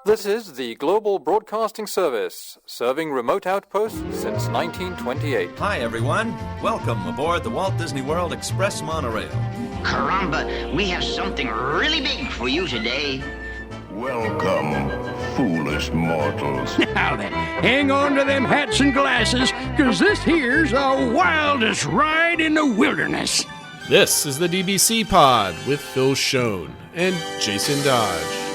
This is the Global Broadcasting Service, serving remote outposts since 1928. Hi, everyone. Welcome aboard the Walt Disney World Express monorail. Caramba, we have something really big for you today. Welcome, foolish mortals. Now then, hang on to them hats and glasses, because this here's the wildest ride in the wilderness. This is the DBC Pod with Phil Schoen and Jason Dodge.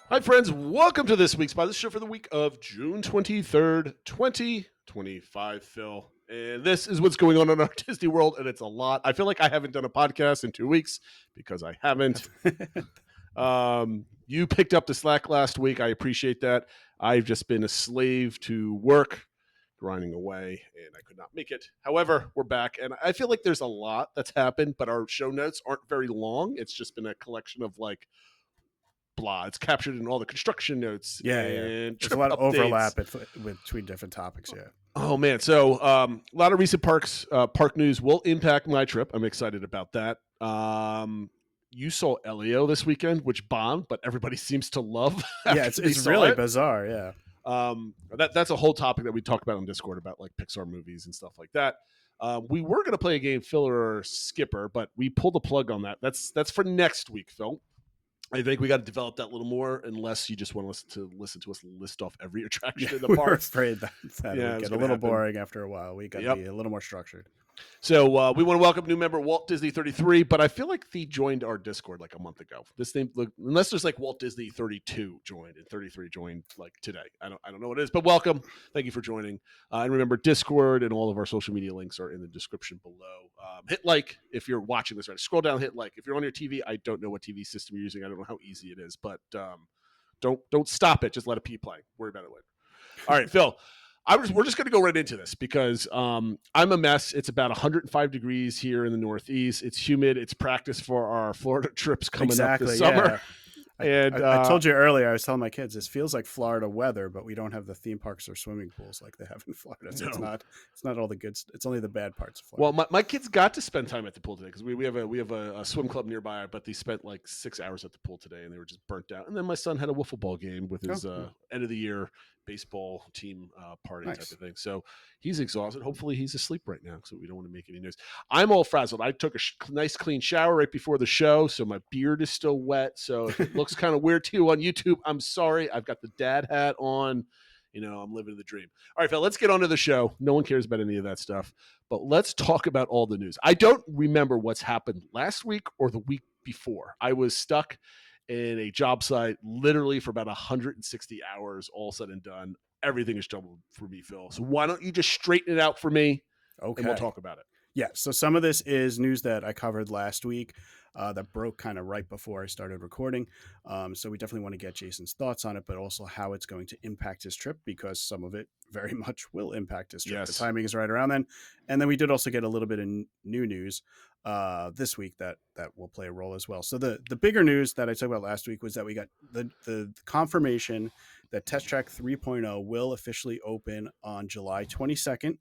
Hi, friends. Welcome to this week's pod. This show for the week of June 23rd, 2025, Phil. And this is what's going on in our Disney World, and it's a lot. I feel like I haven't done a podcast in 2 weeks because I haven't. You picked up the slack last week. I appreciate that. I've just been a slave to work, grinding away, and I could not make it. However, we're back, and I feel like there's a lot that's happened, but our show notes aren't very long. It's just been a collection of like blah. It's captured in all the construction notes. And there's a lot of overlap between different topics. Yeah. Oh man, so a lot of recent park news will impact my trip. I'm excited about that. You saw Elios this weekend, which bombed, but everybody seems to love. Yeah, it's really bizarre. Yeah. That's a whole topic that we talked about on Discord about like Pixar movies and stuff like that. We were going to play a game, Phil or Skipper, but we pulled the plug on that. That's for next week, Phil. I think we got to develop that a little more, unless you just want to listen to us list off every attraction in the park. We're afraid that would get a little boring after a while. We got to be a little more structured. So we want to welcome new member Walt Disney 33, but I feel like he joined our Discord like a month ago. This name, unless there's like Walt Disney 32 joined and 33 joined like today. I don't know what it is, but welcome. Thank you for joining. And remember, Discord and all of our social media links are in the description below. Hit like if you're watching this. Right, scroll down, hit like. If you're on your TV, I don't know what TV system you're using. I don't know how easy it is, but don't stop it. Just let it keep playing. Worry about it later. All right, Phil. We're just going to go right into this because I'm a mess. It's about 105 degrees here in the Northeast. It's humid. It's practice for our Florida trips coming up this summer. Yeah. I told you earlier, I was telling my kids, this feels like Florida weather, but we don't have the theme parks or swimming pools like they have in Florida. So No. it's not all the good. It's only the bad parts of Florida. Well, my kids got to spend time at the pool today because we have a swim club nearby, but they spent like 6 hours at the pool today and they were just burnt out. And then my son had a wiffle ball game with his end of the year baseball team party type of thing. So he's exhausted. Hopefully he's asleep right now, so we don't want to make any noise. I'm all frazzled. I took a nice clean shower right before the show, so my beard is still wet. So if it looks kind of weird to you on YouTube, I'm sorry. I've got the dad hat on. You know, I'm living the dream. All right, Phil, let's get on to the show. No one cares about any of that stuff, but let's talk about all the news. I don't remember what's happened last week or the week before. I was stuck in a job site literally for about 160 hours, all said and done. Everything is trouble for me, Phil. So why don't you just straighten it out for me? Okay. And we'll talk about it. Yeah. So some of this is news that I covered last week that broke kind of right before I started recording. So we definitely want to get Jason's thoughts on it, but also how it's going to impact his trip, because some of it very much will impact his trip. Yes. The timing is right around then. And then we did also get a little bit of new news this week that will play a role as well. So the bigger news that I talked about last week was that we got the confirmation that Test Track 3.0 will officially open on July 22nd.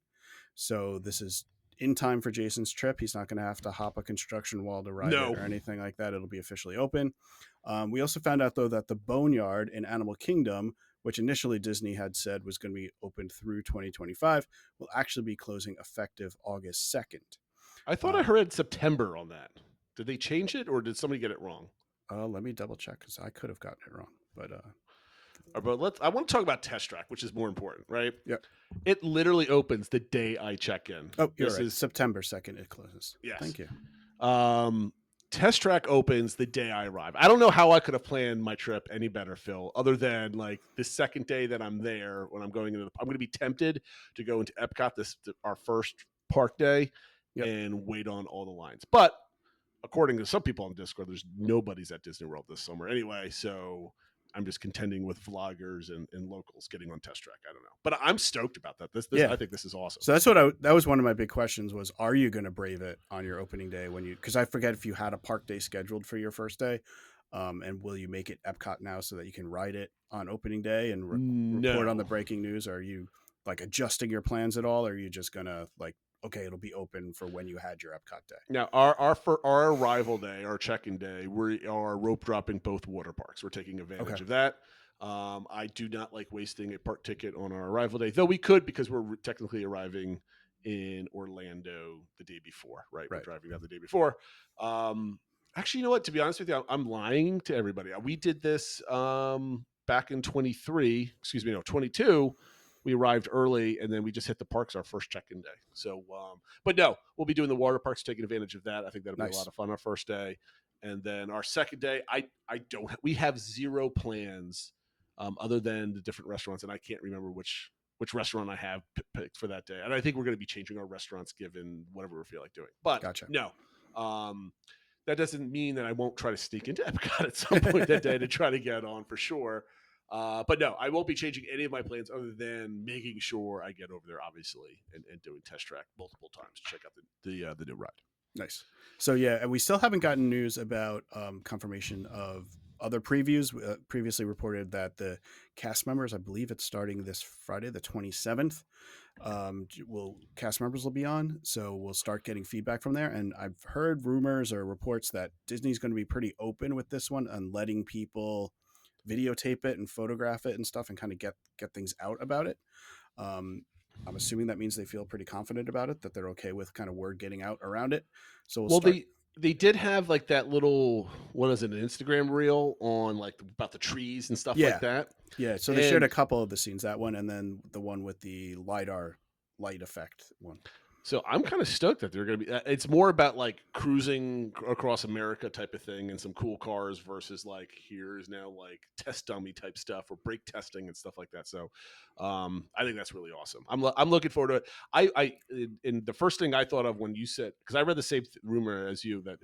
So this is in time for Jason's trip. He's not going to have to hop a construction wall to ride it or anything like that. It'll be officially open. We also found out, though, that the Boneyard in Animal Kingdom, which initially Disney had said was going to be open through 2025, will actually be closing effective August 2nd. I thought I heard September on that. Did they change it or did somebody get it wrong? Let me double check because I could have gotten it wrong. But I want to talk about Test Track, which is more important, right? Yeah. It literally opens the day I check in. Oh, this is September 2nd. It closes. Yes. Thank you. Test Track opens the day I arrive. I don't know how I could have planned my trip any better, Phil, other than like the second day that I'm there when I'm going into I'm going to be tempted to go into Epcot our first park day and wait on all the lines. But according to some people on Discord, there's nobody's at Disney World this summer anyway. So I'm just contending with vloggers and locals getting on Test Track. I don't know, but I'm stoked about that. I think this is awesome. So that's that was one of my big questions was, are you going to brave it on your opening day because I forget if you had a park day scheduled for your first day, and will you make it Epcot now so that you can ride it on opening day and report on the breaking news? Are you like adjusting your plans at all? Or are you just going to like okay, it'll be open for when you had your Epcot day. Now, our arrival day, our check-in day, we are rope dropping both water parks. We're taking advantage of that. I do not like wasting a park ticket on our arrival day, though we could because we're technically arriving in Orlando the day before, right? We're driving down the day before. Actually, you know what? To be honest with you, I'm lying to everybody. We did this back in 22. We arrived early, and then we just hit the parks our first check-in day. So, but no, we'll be doing the water parks, taking advantage of that. I think that'll be a lot of fun our first day. And then our second day, we have zero plans other than the different restaurants, and I can't remember which restaurant I have picked for that day. And I think we're going to be changing our restaurants given whatever we feel like doing. But no, that doesn't mean that I won't try to sneak into Epcot at some point that day to try to get on for sure. But no, I won't be changing any of my plans other than making sure I get over there, obviously, and doing test track multiple times to check out the new ride. Nice. So yeah, and we still haven't gotten news about confirmation of other previews. Previously reported that the cast members, I believe it's starting this Friday, the 27th. Cast members will be on, so we'll start getting feedback from there. And I've heard rumors or reports that Disney's going to be pretty open with this one and letting people videotape it and photograph it and stuff and kind of get things out about it. I'm assuming that means they feel pretty confident about it, that they're okay with kind of word getting out around it. So they did have like that little, what is it, an Instagram reel on like about the trees and stuff like that. Yeah. So they shared a couple of the scenes, that one, and then the one with the LiDAR light effect one. So I'm kind of stoked that they're going to be, it's more about like cruising across America type of thing and some cool cars versus like here's now like test dummy type stuff or brake testing and stuff like that. So I think that's really awesome. I'm looking forward to it. And the first thing I thought of when you said, because I read the same rumor as you, that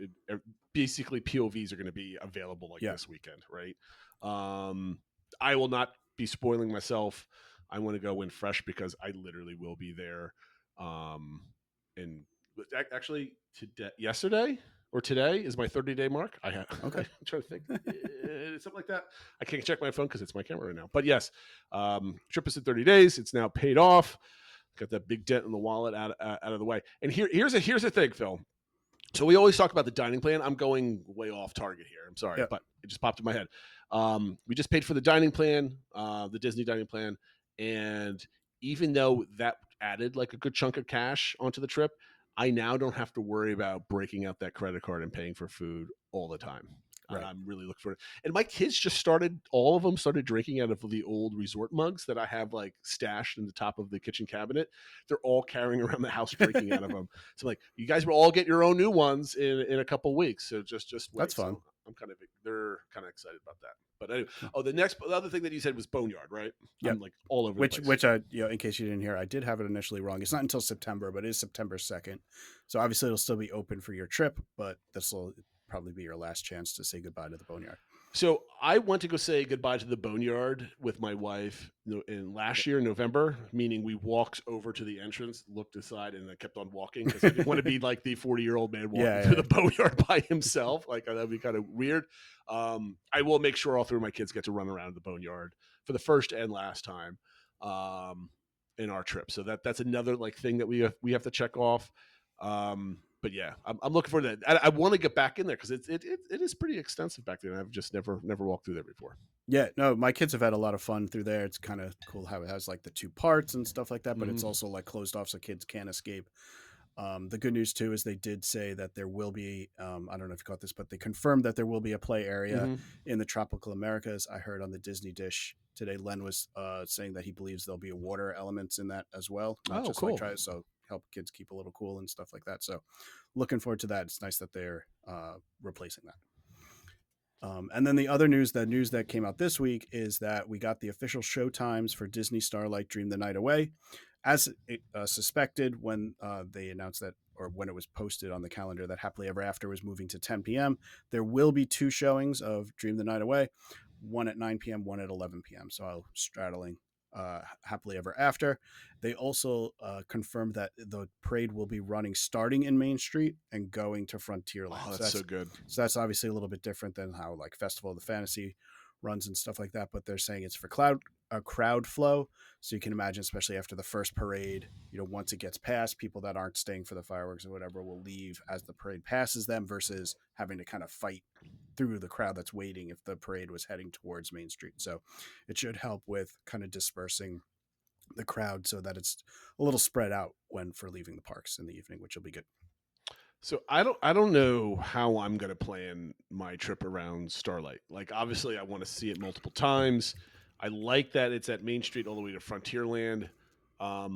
basically POVs are going to be available this weekend, right? I will not be spoiling myself. I want to go in fresh because I literally will be there. And actually yesterday or today is my 30-day mark. I'm trying to think something like that. I can't check my phone because it's my camera right now, but yes, trip is in 30 days. It's now paid off. Got that big dent in the wallet out of the way. And here's the thing, Phil. So we always talk about the dining plan. I'm going way off target here. I'm sorry, but it just popped in my head. We just paid for the dining plan, the Disney dining plan. And even though that added like a good chunk of cash onto the trip, I now don't have to worry about breaking out that credit card and paying for food all the time. Right. I'm really looking for it. And my kids all of them started drinking out of the old resort mugs that I have like stashed in the top of the kitchen cabinet. They're all carrying around the house drinking out of them. So I'm like, you guys will all get your own new ones in a couple weeks. So just wait. That's fun. So they're kind of excited about that. But anyway, the other thing that you said was Boneyard, right? Yeah, I'm like all over the place. Which I, in case you didn't hear, I did have it initially wrong. It's not until September, but it is September 2nd. So obviously it'll still be open for your trip, but this will probably be your last chance to say goodbye to the Boneyard. So I went to go say goodbye to the Boneyard with my wife in last year, November, meaning we walked over to the entrance, looked aside, and I kept on walking because I didn't want to be like the 40-year-old man walking through the Boneyard by himself. Like that'd be kind of weird. I will make sure all three of my kids get to run around the Boneyard for the first and last time in our trip. So that's another like thing that we have to check off. But yeah, I'm looking forward to that. I want to get back in there because it is pretty extensive back there, and I've just never walked through there before. Yeah, no, my kids have had a lot of fun through there. It's kind of cool how it has like the two parts and stuff like that, but it's also like closed off so kids can't escape. The good news too is they did say that there will be, I don't know if you caught this, but they confirmed that there will be a play area in the tropical Americas. I heard on the Disney Dish today, Len was saying that he believes there'll be water elements in that as well. Cool. So help kids keep a little cool and stuff like that. So looking forward to that. It's nice that they're replacing that. And then the news that came out this week is that we got the official show times for Disney Starlight Dream the Night Away. As suspected when they announced that, or when it was posted on the calendar, that Happily Ever After was moving to 10 p.m. There will be two showings of Dream the Night Away, one at 9 p.m., one at 11 p.m. So I'll straddling Happily Ever After. They also confirmed that the parade will be running starting in Main Street and going to Frontierland. Oh, that's so good. So that's obviously a little bit different than how like Festival of the Fantasy runs and stuff like that. But they're saying it's for crowd flow. So you can imagine, especially after the first parade, once it gets past, people that aren't staying for the fireworks or whatever will leave as the parade passes them versus having to kind of fight through the crowd that's waiting if the parade was heading towards Main Street. So it should help with kind of dispersing the crowd so that it's a little spread out for leaving the parks in the evening, which will be good. So I don't know how I'm going to plan my trip around Starlight. Like, obviously I want to see it multiple times. I like that it's at Main Street all the way to Frontierland. I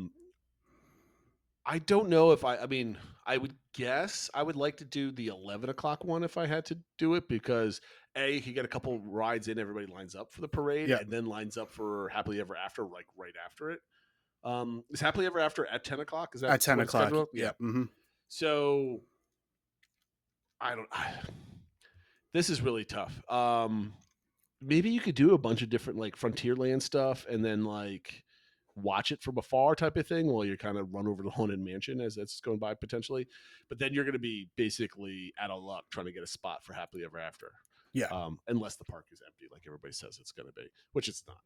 don't know if I mean, I would guess I would like to do the 11 o'clock one if I had to do it, because you get a couple rides in, everybody lines up for the parade and then lines up for Happily Ever After, like right after it. Is Happily Ever After at 10 o'clock? Is that at 10 o'clock? Yeah. Mm-hmm. So this is really tough. Maybe you could do a bunch of different like Frontierland stuff and then like watch it from afar type of thing while you kind of run over the Haunted Mansion as that's going by potentially. But then you're going to be basically out of luck trying to get a spot for Happily Ever After. Yeah. Unless the park is empty, like everybody says it's going to be, which it's not.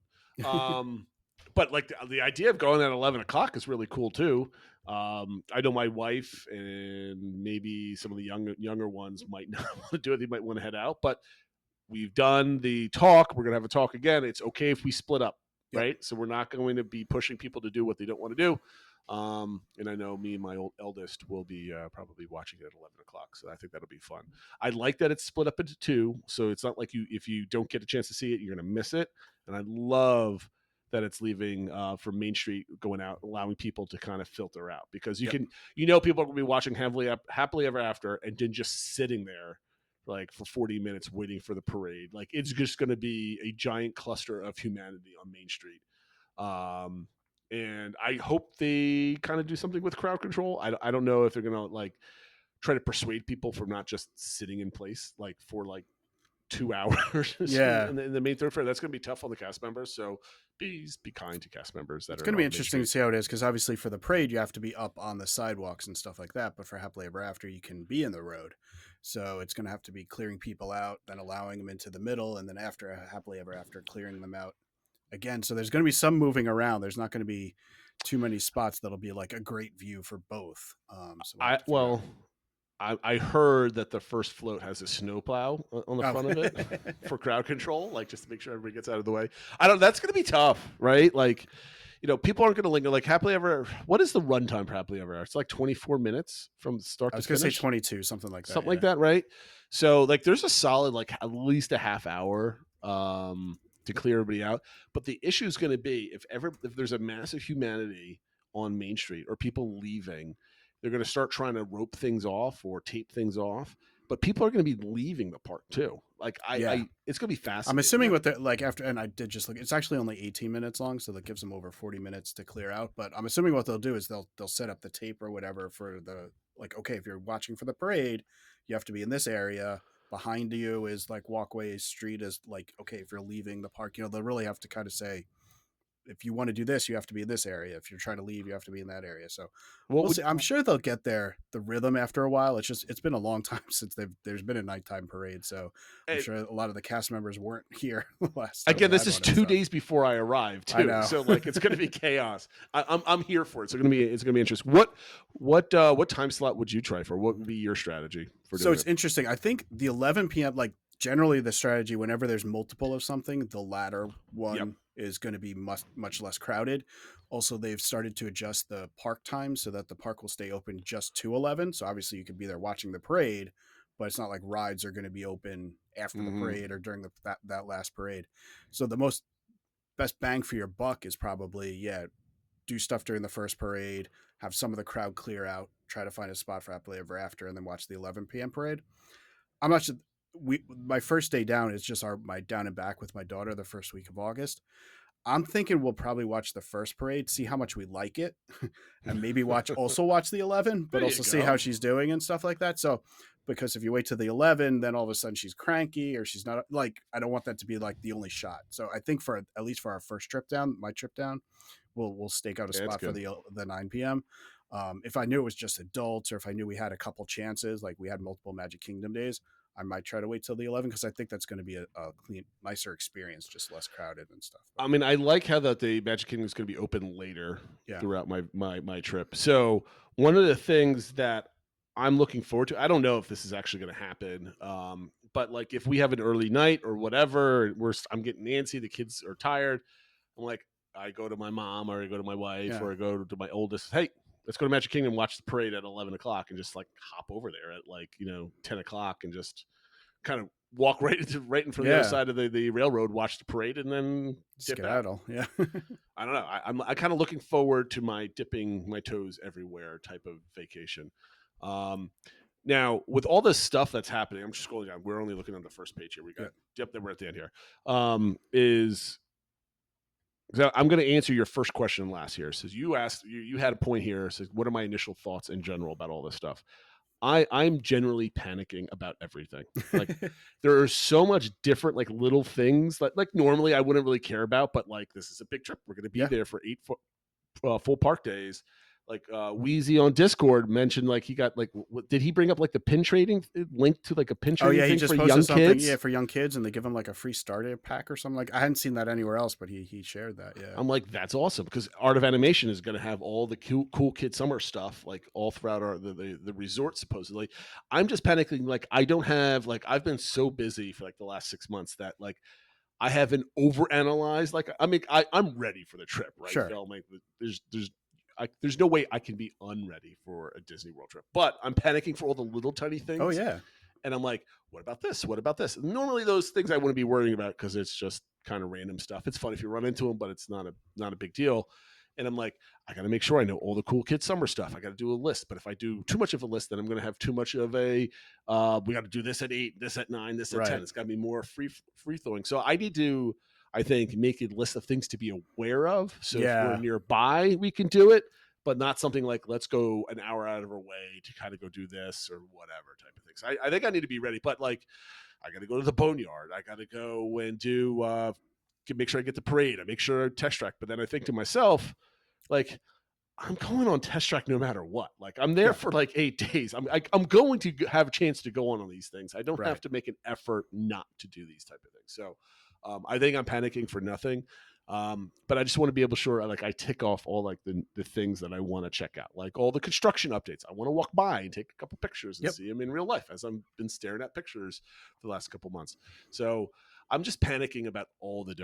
But like the idea of going at 11 o'clock is really cool too. I know my wife and maybe some of the younger ones might not want to do it. They might want to head out, but we've done the talk. We're going to have a talk again. It's okay if we split up, right? So we're not going to be pushing people to do what they don't want to do. And I know me and my eldest will be probably watching it at 11 o'clock. So I think that'll be fun. I like that it's split up into two. So it's not like if you don't get a chance to see it, you're going to miss it. And I love that it's leaving from Main Street going out, allowing people to kind of filter out, because you can, people are going to be watching Happily Ever After and then just sitting there like for 40 minutes waiting for the parade. Like, it's just going to be a giant cluster of humanity on Main Street. And I hope they kind of do something with crowd control. I don't know if they're going to like try to persuade people from not just sitting in place like for like 2 hours in the main thoroughfare. That's going to be tough on the cast members. So please be kind to cast members. It's going to be interesting to see how it is, because obviously for the parade you have to be up on the sidewalks and stuff like that, but for Happily Ever After you can be in the road. So it's going to have to be clearing people out, then allowing them into the middle, and then after Happily Ever After clearing them out again. So there's going to be some moving around. There's not going to be too many spots that'll be like a great view for both. I heard that the first float has a snowplow on the front of it for crowd control, like just to make sure everybody gets out of the way. That's going to be tough, right? Like, people aren't going to linger. Like Happily Ever, what is the runtime for Happily Ever? It's like 24 minutes from start to finish. I was going to say 22, something like that. Something like that, right? So like there's a solid, like at least a half hour to clear everybody out. But the issue is going to be if there's a massive humanity on Main Street or people leaving, they're going to start trying to rope things off or tape things off, but people are going to be leaving the park too. Like it's going to be fascinating. I'm assuming what they're like after, and I did just look, it's actually only 18 minutes long. So that gives them over 40 minutes to clear out. But I'm assuming what they'll do is they'll set up the tape or whatever for the, like, okay, if you're watching for the parade, you have to be in this area. Behind you is like walkway, street is like, okay, if you're leaving the park, they'll really have to kind of say, if you want to do this, you have to be in this area. If you're trying to leave, you have to be in that area. So we'll see. I'm sure they'll get the rhythm after a while. It's been a long time since there's been a nighttime parade. So I'm sure a lot of the cast members weren't here last time. Again, this is 2 days before I arrived too. So like, it's going to be chaos. I'm here for it. So it's going to be interesting. What time slot would you try for? What would be your strategy for doing So it's interesting. I think the 11 p.m., like generally the strategy, whenever there's multiple of something, the latter one is going to be much less crowded. Also, they've started to adjust the park time so that the park will stay open just to 11. So obviously you could be there watching the parade, but it's not like rides are going to be open after the parade or during that last parade. So the best bang for your buck is probably, do stuff during the first parade, have some of the crowd clear out, try to find a spot for Happily Ever After, and then watch the 11 p.m. parade. I'm not sure. My first day down is just my down and back with my daughter the first week of August. I'm thinking we'll probably watch the first parade, see how much we like it, and maybe watch the 11, but also see how she's doing and stuff like that. So, because if you wait to the 11, then all of a sudden she's cranky or she's not, like, I don't want that to be like the only shot. So I think at least for our first trip down, my trip down, we'll stake out a spot for the 9 p.m. If I knew it was just adults or if I knew we had a couple chances, like we had multiple Magic Kingdom days, I might try to wait till the 11 because I think that's going to be a clean, nicer experience, just less crowded and stuff. I mean, I like how that the Magic Kingdom is going to be open later throughout my trip. So one of the things that I'm looking forward to, I don't know if this is actually going to happen, but like if we have an early night or whatever, I'm getting antsy, the kids are tired. I'm like, I go to my mom or I go to my wife or I go to my oldest. Hey, let's go to Magic Kingdom, watch the parade at 11 o'clock and just like hop over there at like, 10 o'clock and just kind of walk right in from the other side of the railroad, watch the parade, and then dip out. Yeah. I don't know. I'm kind of looking forward to my dipping my toes everywhere type of vacation. Now, with all this stuff that's happening, I'm just scrolling down. We're only looking on the first page here. We got then we're at the end here. I'm going to answer your first question last here. Says you asked, you had a point here. Says, what are my initial thoughts in general about all this stuff? I'm generally panicking about everything. Like there are so much different like little things that like normally I wouldn't really care about, but like this is a big trip. We're going to be there for 8 full park days. Like Wheezy on Discord mentioned, like he got like, did he bring up like the pin trading link to like a pin trading he thing just for posted young something, kids? Yeah, for young kids, and they give them like a free starter pack or something. Like I hadn't seen that anywhere else, but he shared that. Yeah, I'm like, that's awesome because Art of Animation is going to have all the cool kid summer stuff like all throughout the resort supposedly. I'm just panicking, like I don't have like I've been so busy for like the last 6 months that like I haven't overanalyzed. Like I mean, I'm ready for the trip, right? Sure. Like, there's no way I can be unready for a Disney World trip, but I'm panicking for all the little tiny things. Oh yeah. And I'm like, what about this? What about this? Normally those things I wouldn't be worrying about because it's just kind of random stuff. It's fun if you run into them, but it's not a big deal. And I'm like, I got to make sure I know all the cool kid summer stuff. I got to do a list. But if I do too much of a list, then I'm going to have too much of a, we got to do this at 8, this at 9, this at 10. It's got to be more free throwing. So I need to, I think, make a list of things to be aware of. So if we're nearby, we can do it. But not something like, let's go an hour out of our way to kind of go do this or whatever type of things. I think I need to be ready. But like, I got to go to the boneyard. I got to go and do, make sure I get the parade. I make sure I test track. But then I think to myself, like, I'm going on test track no matter what. Like, I'm there for like 8 days. I'm going to have a chance to go on these things. I don't have to make an effort not to do these type of things. So I think I'm panicking for nothing. But I just want to be able to sure like I tick off all like the things that I want to check out, like all the construction updates. I want to walk by and take a couple pictures and see them in real life as I've been staring at pictures for the last couple months. So I'm just panicking about all the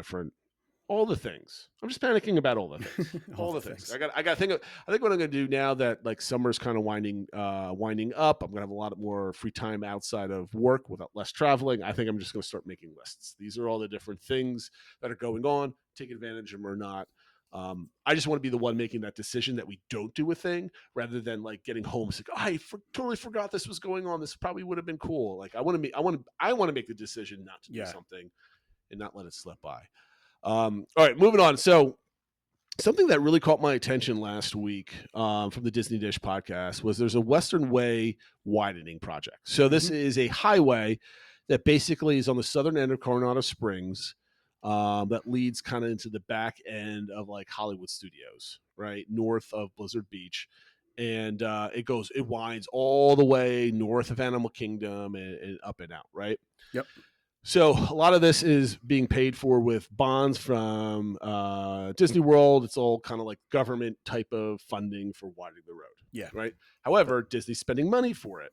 things. I'm just panicking about all the things. all the things. I got to think I think what I'm going to do now that like summer's kind of winding up, I'm going to have a lot more free time outside of work without less traveling. I think I'm just going to start making lists. These are all the different things that are going on. Take advantage of them or not. I just want to be the one making that decision that we don't do a thing rather than like getting home. It's like, totally forgot this was going on. This probably would have been cool. Like I want to make the decision not to do something and not let it slip by. All right, moving on. So something that really caught my attention last week from the Disney Dish podcast was there's a Western Way widening project. So this is a highway that basically is on the southern end of Coronado Springs that leads kind of into the back end of like Hollywood Studios, right? North of Blizzard Beach. And it winds all the way north of Animal Kingdom and up and out, right? Yep. So a lot of this is being paid for with bonds from Disney World. It's all kind of like government type of funding for widening the road. Yeah. Right. However, Disney's spending money for it.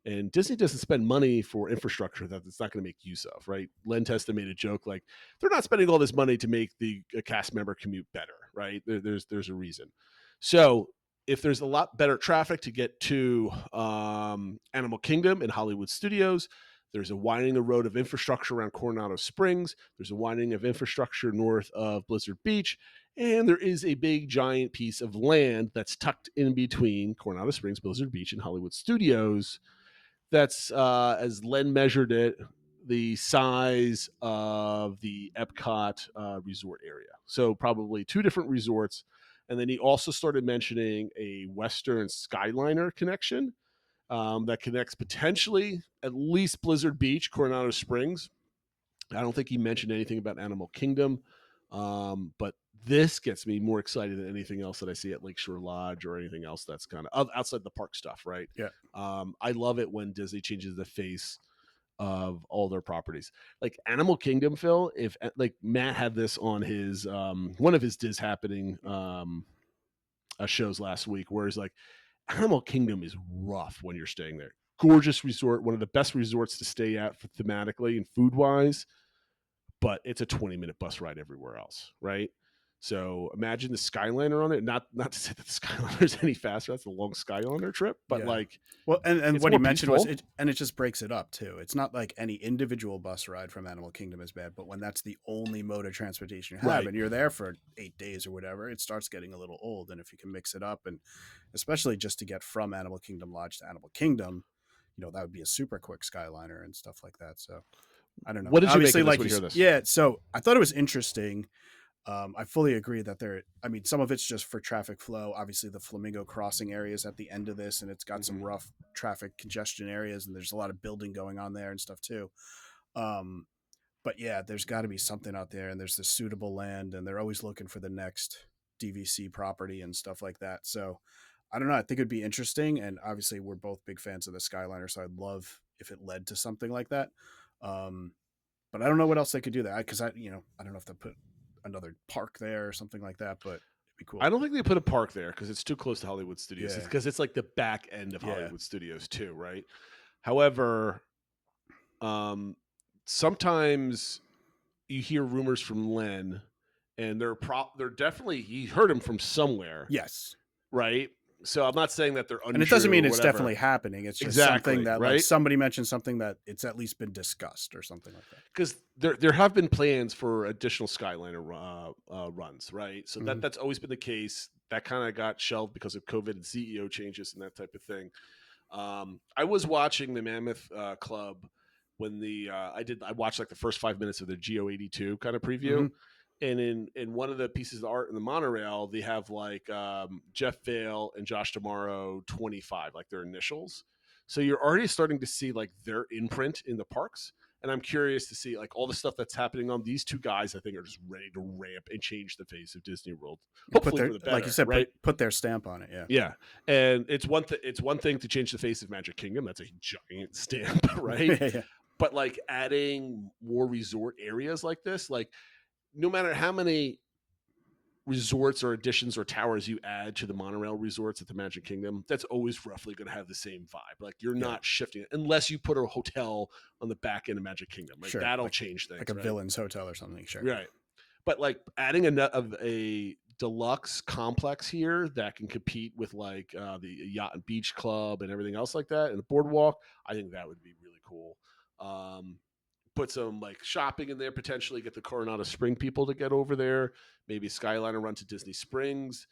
And Disney doesn't spend money for infrastructure that it's not going to make use of, right? Len Testa made a joke like they're not spending all this money to make a cast member commute better, right? There's a reason. So if there's a lot better traffic to get to Animal Kingdom and Hollywood Studios, there's a widening the road of infrastructure around Coronado Springs. There's a widening of infrastructure north of Blizzard Beach. And there is a big, giant piece of land that's tucked in between Coronado Springs, Blizzard Beach, and Hollywood Studios. That's, as Len measured it, the size of the Epcot resort area. So probably 2 different resorts. And then he also started mentioning a Western Skyliner connection that connects potentially at least Blizzard Beach, Coronado Springs. I don't think he mentioned anything about Animal Kingdom, but this gets me more excited than anything else that I see at Lakeshore Lodge or anything else that's kind of outside the park stuff, right? Yeah. I love it when Disney changes the face of all their properties. Like Animal Kingdom, Phil, if like Matt had this on his one of his Diz Happening shows last week, where he's like, Animal Kingdom is rough when you're staying there. Gorgeous resort, one of the best resorts to stay at thematically and food wise, but it's a 20-minute bus ride everywhere else, right? So imagine the Skyliner on it. Not to say that the Skyliner is any faster. That's a long Skyliner trip, but Yeah. like, Well, and it's what he more mentioned peaceful. was it just breaks it up too. It's not like any individual bus ride from Animal Kingdom is bad, but when that's the only mode of transportation you have Right. and you're there for 8 days or whatever, it starts getting a little old. And if you can mix it up, and especially just to get from Animal Kingdom Lodge to Animal Kingdom, that would be a super quick Skyliner and stuff like that. So I don't know. What did you make Obviously, of this like when you hear this? yeah. So I thought it was interesting. I fully agree that some of it's just for traffic flow. Obviously, the Flamingo Crossing area is at the end of this, and it's got some rough traffic congestion areas, and there's a lot of building going on there and stuff too. But yeah, there's got to be something out there, and there's the suitable land, and they're always looking for the next DVC property and stuff like that. So I don't know. I think it'd be interesting, and obviously, we're both big fans of the Skyliner, so I'd love if it led to something like that. But I don't know what else they could do there, because I don't know if they put another park there or something like that, but it'd be cool. I don't think they put a park there because it's too close to Hollywood Studios. Yeah. Because it's like the back end of Yeah. Hollywood Studios too, right? However, sometimes you hear rumors from Len, and they're definitely, he heard them from somewhere, Yes. right? So I'm not saying that they're untrue, And it doesn't mean or it's whatever. definitely happening. It's just Exactly, something that right? like somebody mentioned something that it's at least been discussed or something like that. Because there have been plans for additional Skyliner runs, right? So Mhm. that's always been the case. That kind of got shelved because of COVID and CEO changes and that type of thing. I was watching the Mammoth Club when I watched like the first 5 minutes of the Geo82 kind of preview. Mhm. And in one of the pieces of art in the monorail, they have like Jeff Vale and Josh Tomorrow 25, like their initials. So you're already starting to see like their imprint in the parks. And I'm curious to see like all the stuff that's happening on these two guys. I think are just ready to ramp and change the face of Disney World. Hopefully for the better, like you said, right? put their stamp on it. Yeah. Yeah, and it's one thing to change the face of Magic Kingdom. That's a giant stamp, right? Yeah. But like adding more resort areas like this, like no matter how many resorts or additions or towers you add to the monorail resorts at the Magic Kingdom, that's always roughly going to have the same vibe. Like you're not shifting it unless you put a hotel on the back end of Magic Kingdom. Like Sure. that'll change things. Like a right? Villains Hotel or something. Sure. Right. But like adding a deluxe complex here that can compete with like the Yacht and Beach Club and everything else like that, and the boardwalk, I think that would be really cool. Put some like shopping in there, potentially get the Coronado Spring people to get over there. Maybe Skyliner run to Disney Springs.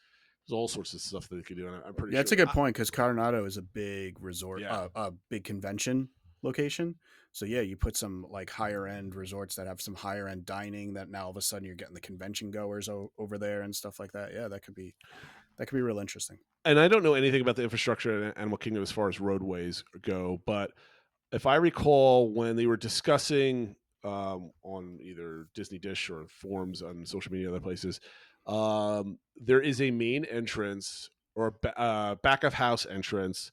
There's all sorts of stuff that they could do. And I'm pretty sure. That's a good point, because Coronado is a big resort, Yeah. a big convention location. So yeah, you put some like higher end resorts that have some higher end dining, that now all of a sudden you're getting the convention goers over there and stuff like that. Yeah, that could be real interesting. And I don't know anything about the infrastructure at Animal Kingdom as far as roadways go, but if I recall, when they were discussing on either Disney Dish or forums on social media, other places, there is a main entrance or back of house entrance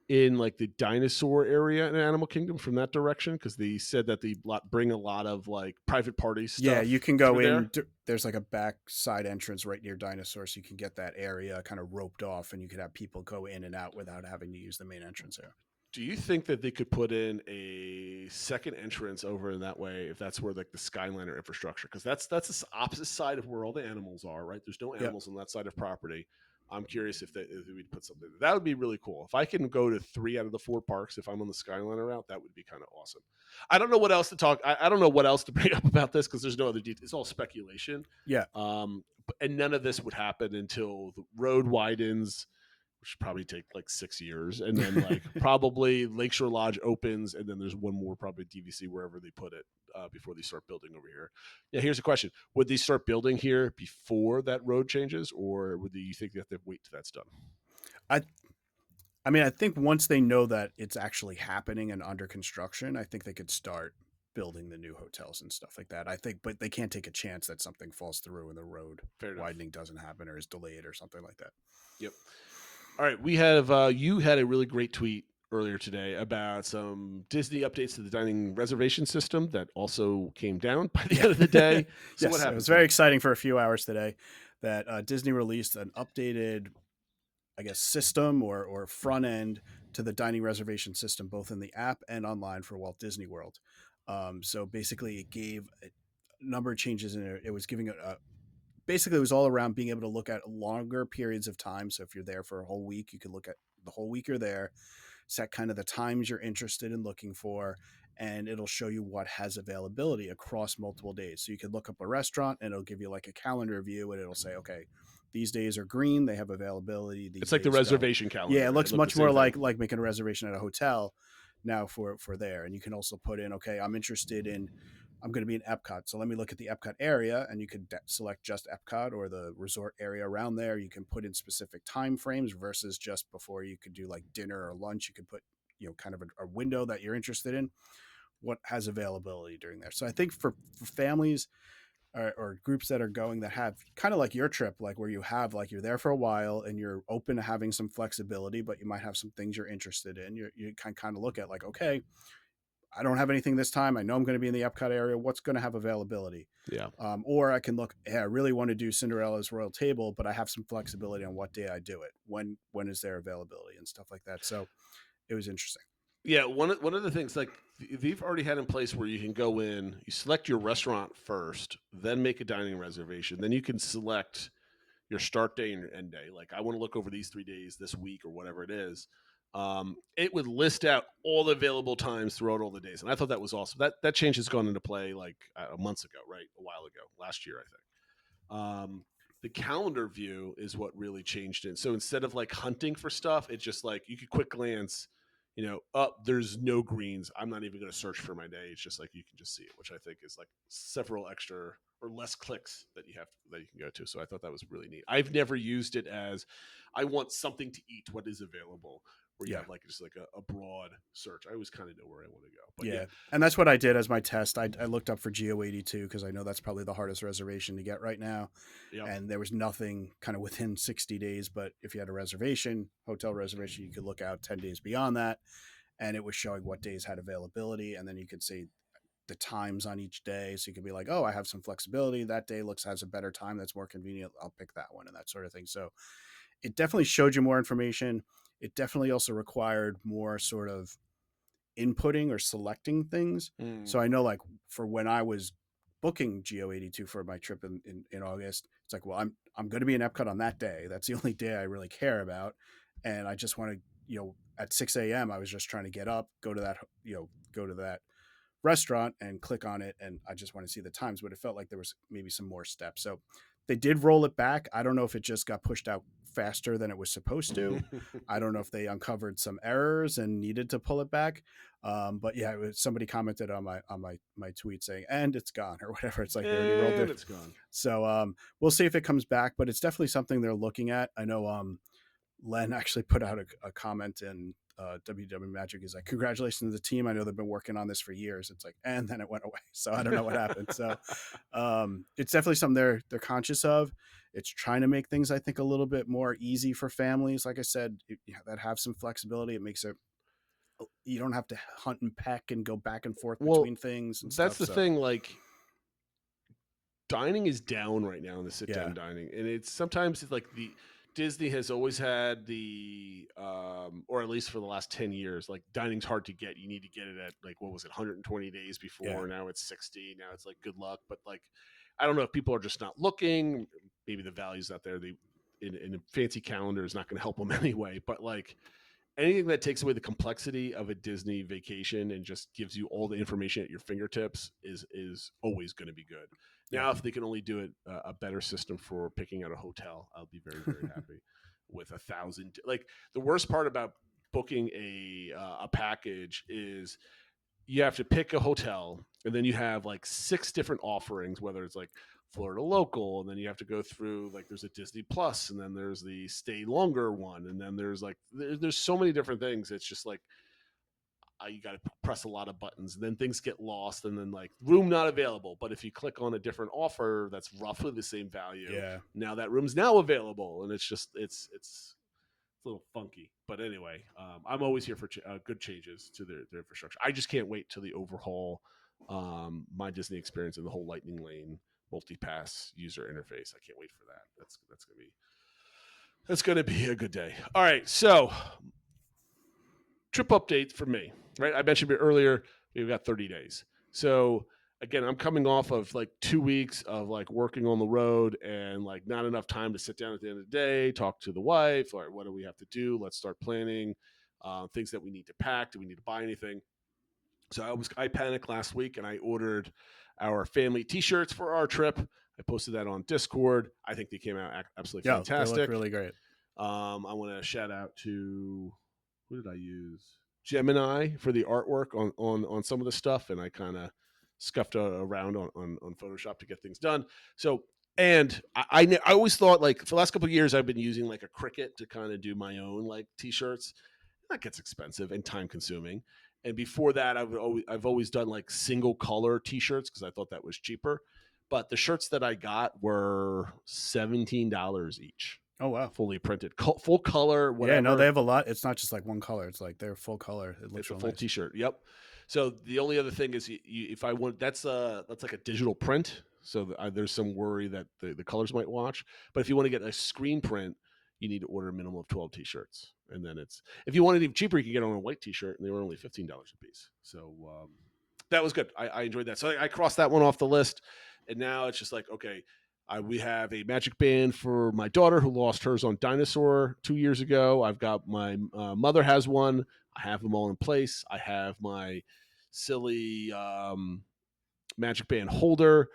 in like the dinosaur area in Animal Kingdom from that direction, because they said that they bring a lot of like private party stuff. Yeah, you can go in. There. There's like a back side entrance right near Dinosaur, so you can get that area kind of roped off, and you could have people go in and out without having to use the main entrance there. Do you think that they could put in a second entrance over in that way if that's where like the Skyliner infrastructure? Because that's the opposite side of where all the animals are, right? There's no animals on that side of property. I'm curious if we'd put something. That would be really cool. If I can go to 3 out of the 4 parks, if I'm on the Skyliner route, that would be kind of awesome. I don't know what else to talk. I don't know what else to bring up about this, because there's no other details. It's all speculation. Yeah. And none of this would happen until the road widens, which would probably take like 6 years, and then like probably Lakeshore Lodge opens, and then there's one more probably DVC wherever they put it before they start building over here. Yeah, here's a question: would they start building here before that road changes, or would you think they have to wait till that's done? I mean, I think once they know that it's actually happening and under construction, I think they could start building the new hotels and stuff like that. I think, but they can't take a chance that something falls through and the road widening doesn't happen or is delayed or something like that. Yep. All right, we have you had a really great tweet earlier today about some Disney updates to the dining reservation system that also came down by the end of the day. So Yes, what happened? it was very exciting for a few hours today that Disney released an updated, I guess, system or front end to the dining reservation system, both in the app and online for Walt Disney World. So basically, it gave a number of changes in it. It was giving basically, it was all around being able to look at longer periods of time. So if you're there for a whole week, you can look at the whole week you're there, set kind of the times you're interested in looking for, and it'll show you what has availability across multiple days. So you can look up a restaurant and it'll give you like a calendar view, and it'll say, okay, these days are green, they have availability. These It's like the days don't. reservation calendar. Yeah, it looks looked much the same more thing. like making a reservation at a hotel now for there. And you can also put in, okay, I'm going to be in Epcot, so let me look at the Epcot area, and you could select just Epcot or the resort area around there. You can put in specific time frames versus just before. You could do like dinner or lunch. You could put, kind of a window that you're interested in, what has availability during there. So I think for families or groups that are going that have kind of like your trip, like where you have like you're there for a while and you're open to having some flexibility, but you might have some things you're interested in. You can kind of look at like, okay, I don't have anything this time. I know I'm going to be in the Epcot area. What's going to have availability? Yeah. Or I can look, hey, I really want to do Cinderella's Royal Table, but I have some flexibility on what day I do it. When is there availability and stuff like that. So it was interesting. Yeah, one of the things like they've already had in place where you can go in, you select your restaurant first, then make a dining reservation, then you can select your start day and your end day. Like I want to look over these 3 days this week or whatever it is. It would list out all the available times throughout all the days, and I thought that was awesome. That change has gone into play like months ago, right? A while ago, last year, I think. The calendar view is what really changed it. So instead of like hunting for stuff, it's just like you could quick glance, there's no greens. I'm not even going to search for my day. It's just like you can just see it, which I think is like several extra or less clicks that you can go to. So I thought that was really neat. I've never used it as I want something to eat. What is available? Where you have like just like a broad search. I always kind of know where I want to go. But yeah, and that's what I did as my test. I looked up for Geo82 because I know that's probably the hardest reservation to get right now. Yep. And there was nothing kind of within 60 days. But if you had a reservation, hotel reservation, you could look out 10 days beyond that, and it was showing what days had availability, and then you could see the times on each day. So you could be like, oh, I have some flexibility. That day has a better time. That's more convenient. I'll pick that one, and that sort of thing. So it definitely showed you more information. It definitely also required more sort of inputting or selecting things. So I know like for when I was booking Geo82 for my trip in August, it's like, well, I'm going to be in Epcot on that day. That's the only day I really care about. And I just want to, at 6 a.m. I was just trying to get up, go to that restaurant and click on it. And I just want to see the times, but it felt like there was maybe some more steps. So they did roll it back. I don't know if it just got pushed out faster than it was supposed to. I don't know if they uncovered some errors and needed to pull it back. But yeah, somebody commented on my tweet saying, and it's gone or whatever. It's like they already rolled it. It's gone. So we'll see if it comes back, but it's definitely something they're looking at. I know Len actually put out a comment in WW Magic. Is like, congratulations to the team. I know they've been working on this for years. It's like, and then it went away. So I don't know what happened. So it's definitely something they're conscious of. It's trying to make things, I think, a little bit more easy for families. Like I said, that have some flexibility. It makes it, you don't have to hunt and peck and go back and forth between things. And that's stuff, the thing. Like dining is down right now in the sit down dining. And it's sometimes it's like Disney has always had or at least for the last 10 years, like dining's hard to get. You need to get it at like, what was it, 120 days before? Yeah. Now it's 60. Now it's like, good luck. But like, I don't know if people are just not looking. Maybe the value's out there. In a fancy calendar is not going to help them anyway. But like anything that takes away the complexity of a Disney vacation and just gives you all the information at your fingertips is always going to be good. Now, if they can only do it a better system for picking out a hotel, I'll be very, very happy. With 1,000, like the worst part about booking a package is you have to pick a hotel, and then you have like 6 different offerings, whether it's like Florida local, and then you have to go through like there's a Disney Plus, and then there's the stay longer one, and then there's like there's so many different things. It's just like you got to press a lot of buttons, and then things get lost, and then like room not available. But if you click on a different offer that's roughly the same value, now that room's now available, and it's just it's It's a little funky, but anyway, I'm always here for good changes to their infrastructure. I just can't wait till the overhaul my Disney experience and the whole Lightning Lane multi-pass user interface. I can't wait for that. That's gonna be a good day. All right, so trip update for me. Right, I mentioned it earlier. We've got 30 days. So again, I'm coming off of like 2 weeks of like working on the road and like not enough time to sit down at the end of the day, talk to the wife, or what do we have to do? Let's start planning things that we need to pack. Do we need to buy anything? So I panicked last week and I ordered our family T-shirts for our trip. I posted that on Discord. I think they came out absolutely fantastic. They look really great. I want to shout out to, who did I use? Gemini for the artwork on some of the stuff, and I kind of scuffed around on Photoshop to get things done. So, and I always thought, like, for the last couple of years, I've been using like a Cricut to kind of do my own like T-shirts. That gets expensive and time consuming. And before that, I've always done like single color T-shirts because I thought that was cheaper. But the shirts that I got were $17 each. Oh wow, fully printed, full color. Whatever. Yeah, no, they have a lot. It's not just like one color. It's like they're full color. It looks it's a full nice. T-shirt. Yep. So the only other thing is, if I want, that's like a digital print. So there's some worry that the colors might wash. But if you want to get a screen print, you need to order a minimum of 12 T-shirts. And then if you want it even cheaper, you can get on a white T-shirt, and they were only $15 a piece. So that was good. I enjoyed that. So I crossed that one off the list, and now it's just like, okay, we have a magic band for my daughter who lost hers on Dinosaur 2 years ago. I've got my mother has one. I have them all in place. I have my silly magic band holder.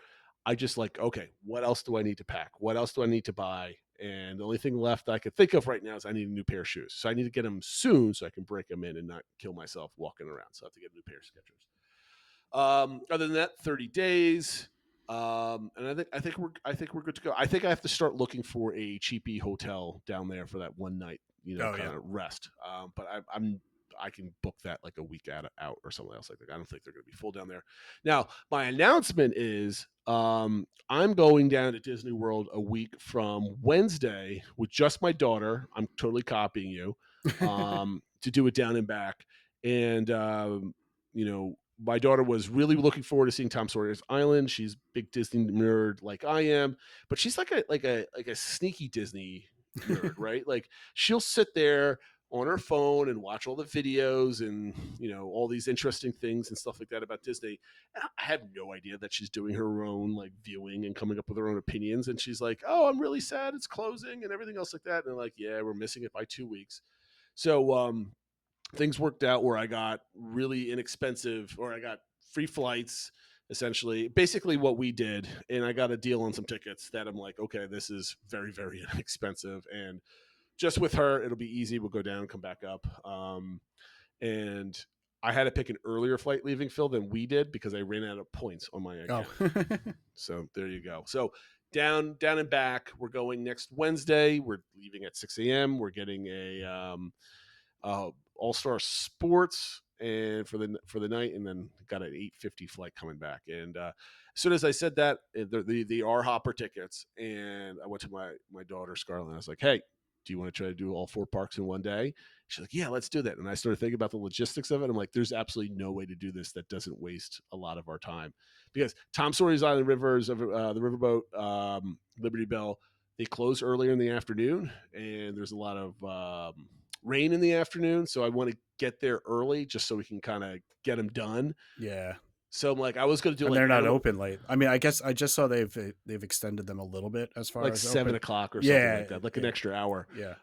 I just like, okay, what else do I need to pack? What else do I need to buy? And the only thing left I could think of right now is I need a new pair of shoes. So I need to get them soon so I can break them in and not kill myself walking around. So I have to get a new pair of Skechers. Other than that, 30 days. And I think we're good to go. I think I have to start looking for a cheapy hotel down there for that one night, kind of rest. But I can book that like a week out or something else like that. I don't think they're going to be full down there. Now, my announcement is I'm going down to Disney World a week from Wednesday with just my daughter. I'm totally copying you to do it down and back. And, my daughter was really looking forward to seeing Tom Sawyer's Island. She's a big Disney nerd like I am, but she's like a sneaky Disney nerd, right? Like she'll sit there on her phone and watch all the videos and, all these interesting things and stuff like that about Disney. And I have no idea that she's doing her own like viewing and coming up with her own opinions. And she's like, oh, I'm really sad it's closing and everything else like that. And they're like, yeah, we're missing it by 2 weeks. So, things worked out where I got really inexpensive, or I got free flights, essentially. Basically what we did, and I got a deal on some tickets that I'm like, okay, this is very, very inexpensive. And just with her, it'll be easy. We'll go down, come back up. And I had to pick an earlier flight leaving, Phil, than we did because I ran out of points on my account. Oh. So there you go. So down and back, we're going next Wednesday. We're leaving at 6 a.m. We're getting a All-Star Sports and for the night, and then got an 8:50 flight coming back. And as soon as I said that, the R Hopper tickets, and I went to my daughter Scarlett, and I was like, hey, do you want to try to do all 4 parks in one day? She's like, yeah, let's do that. And I started thinking about the logistics of it. I'm like, there's absolutely no way to do this that doesn't waste a lot of our time, because Tom Sawyer's Island Rivers, the riverboat, Liberty Bell, they close earlier in the afternoon, and there's a lot of rain in the afternoon. So I want to get there early just so we can kind of get them done. Yeah. So I'm like, I was going to do, and they're not open late. I mean, I guess I just saw they've extended them a little bit as far as 7 o'clock or something like that, like an extra hour. Yeah.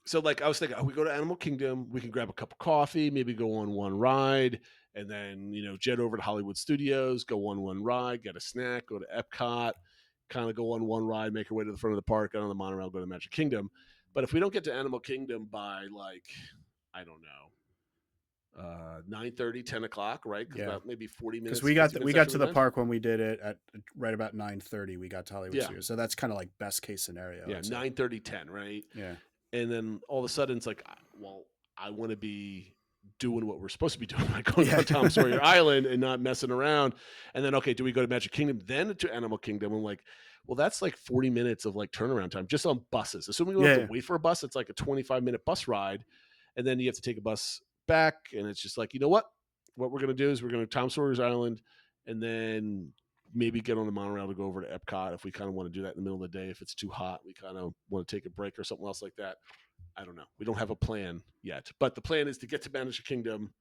So like I was thinking, we go to Animal Kingdom, we can grab a cup of coffee, maybe go on one ride, and then jet over to Hollywood Studios, go on one ride, get a snack, go to Epcot, kind of go on one ride, make our way to the front of the park, get on the monorail, go to Magic Kingdom. But if we don't get to Animal Kingdom by like, I don't know, 9:30, 10 o'clock, right? Because about maybe 40 minutes. Because we got to the park when we did it at right about 9:30. We got to Hollywood Studios, so that's kind of like best case scenario. Yeah, 9:30, 10, right? Yeah. And then all of a sudden it's like, well, I want to be doing what we're supposed to be doing, like going on Tom Sawyer Island and not messing around. And then, okay, do we go to Magic Kingdom, then to Animal Kingdom? I'm like, Well, that's like 40 minutes of like turnaround time just on buses. Assuming you don't have to wait for a bus, it's like a 25-minute bus ride. And then you have to take a bus back. And it's just like, you know what? What we're going to do is we're going to Tom Sawyer's Island and then maybe get on the monorail to go over to Epcot if we kind of want to do that in the middle of the day. If it's too hot, we kind of want to take a break or something else like that. I don't know. We don't have a plan yet. But the plan is to get to Magic Kingdom,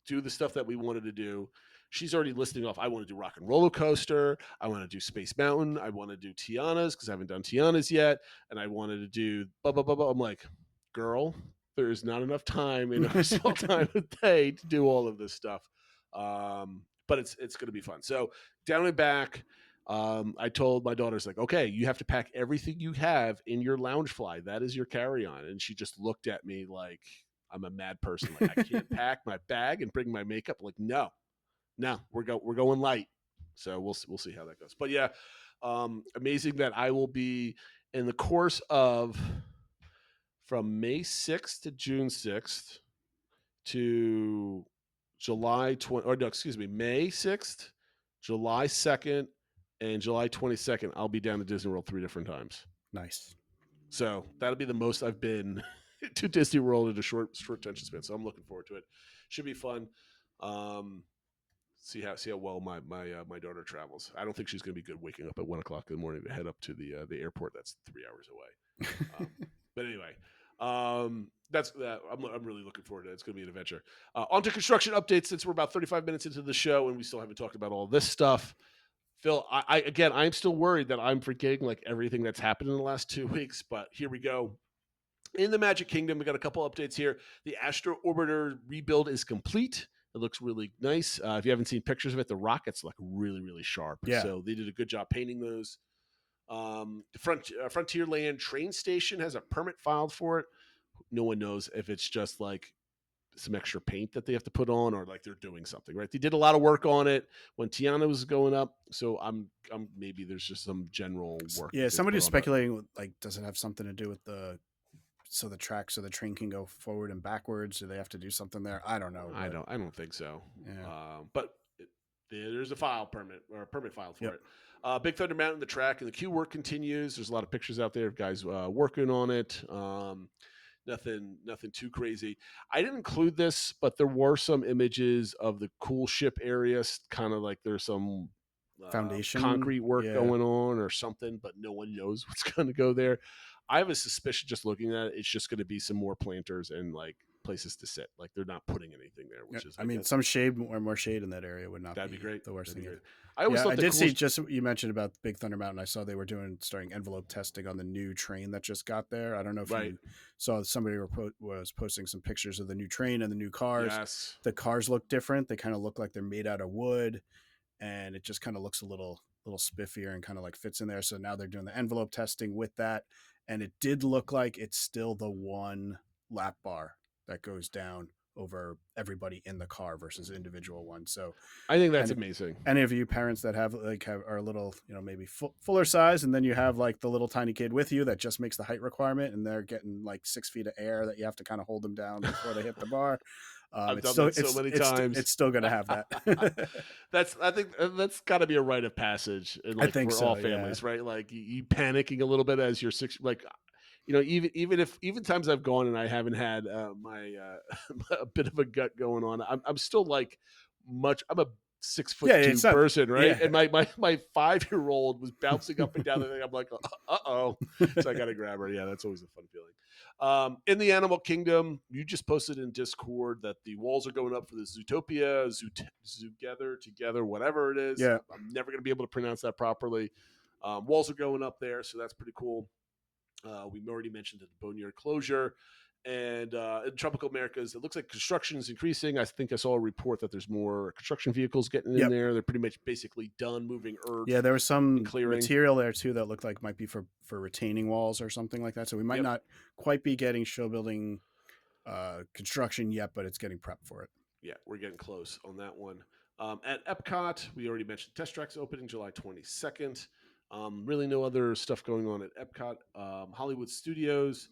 do the stuff that we wanted to do. She's already listing off, I want to do Rock and Roller Coaster. I want to do Space Mountain. I want to do Tiana's because I haven't done Tiana's yet. And I wanted to do blah, blah, blah, blah. I'm like, girl, there is not enough time in a small time of day to do all of this stuff. But it's going to be fun. So down and back, I told my daughters, like, okay, you have to pack everything you have in your Loungefly. That is your carry-on. And she just looked at me like I'm a mad person. Like, I can't pack my bag and bring my makeup. Like, no, we're going light. So we'll see how that goes. But yeah, amazing that I will be in the course of from May 6th to June 6th to May 6th, July 2nd, and July 22nd. I'll be down to Disney World 3 different times. Nice. So that'll be the most I've been to Disney World in a short attention span. So I'm looking forward to it. Should be fun. See how well my daughter travels. I don't think she's going to be good waking up at 1:00 in the morning to head up to the airport. That's 3 hours away. But anyway, that's that. I'm really looking forward to it. It's going to be an adventure. On to construction updates, since we're about 35 minutes into the show and we still haven't talked about all this stuff. Phil, I'm still worried that I'm forgetting like everything that's happened in the last 2 weeks, but here we go. In the Magic Kingdom, we got a couple updates here. The Astro Orbiter rebuild is complete. It looks really nice. If you haven't seen pictures of it, the rockets look really, really sharp. Yeah. So they did a good job painting those. The Frontierland train station has a permit filed for it. No one knows if it's just like some extra paint that they have to put on or like they're doing something, right? They did a lot of work on it when Tiana was going up. So I'm maybe there's just some general work. Yeah, somebody was speculating, like, does it have something to do with the train can go forward and backwards? Do they have to do something there? I don't know. I don't think so. Yeah. But there's a permit filed for it. Big Thunder Mountain, the track and the queue work continues. There's a lot of pictures out there of guys working on it. Nothing too crazy. I didn't include this, but there were some images of the cool ship areas, kind of like there's some foundation concrete work going on or something, but no one knows what's going to go there. I have a suspicion just looking at it, it's just going to be some more planters and like places to sit. Like they're not putting anything there, which is, I mean, some shade or more shade in that area would not be great. The worst thing. I always thought I did see just you mentioned about Big Thunder Mountain. I saw they were starting envelope testing on the new train that just got there. I don't know if you saw somebody was posting some pictures of the new train and the new cars. Yes. The cars look different. They kind of look like they're made out of wood, and it just kind of looks a little spiffier and kind of like fits in there. So now they're doing the envelope testing with that, and it did look like it's still the one lap bar that goes down over everybody in the car versus individual ones. So I think that's amazing. Any of you parents that are a little, maybe fuller size, and then you have like the little tiny kid with you that just makes the height requirement, and they're getting like 6 feet of air that you have to kind of hold them down before they hit the bar. I've done that so many times. It's still going to have that. I think that's got to be a rite of passage, I think for so, all families, right? Like you panicking a little bit as you're even times I've gone and I haven't had a bit of a gut going on, I'm still like I'm a 6'2" person, right? Yeah. And my 5-year-old was bouncing up and down the thing. I'm like, uh-oh. So I got to grab her. Yeah, that's always a fun feeling. In the Animal Kingdom, you just posted in Discord that the walls are going up for the Zootopia, Together, whatever it is. Yeah. I'm never going to be able to pronounce that properly. Walls are going up there, so that's pretty cool. We already mentioned the Boneyard closure. And in Tropical Americas, it looks like construction is increasing. I think I saw a report that there's more construction vehicles getting in there. They're pretty much basically done moving earth. Yeah, there was some material there too that looked like might be for retaining walls or something like that. So we might not quite be getting show building construction yet, but it's getting prepped for it. Yeah, we're getting close on that one. At Epcot, we already mentioned Test Track's opening July 22nd. Really no other stuff going on at Epcot. Hollywood Studios.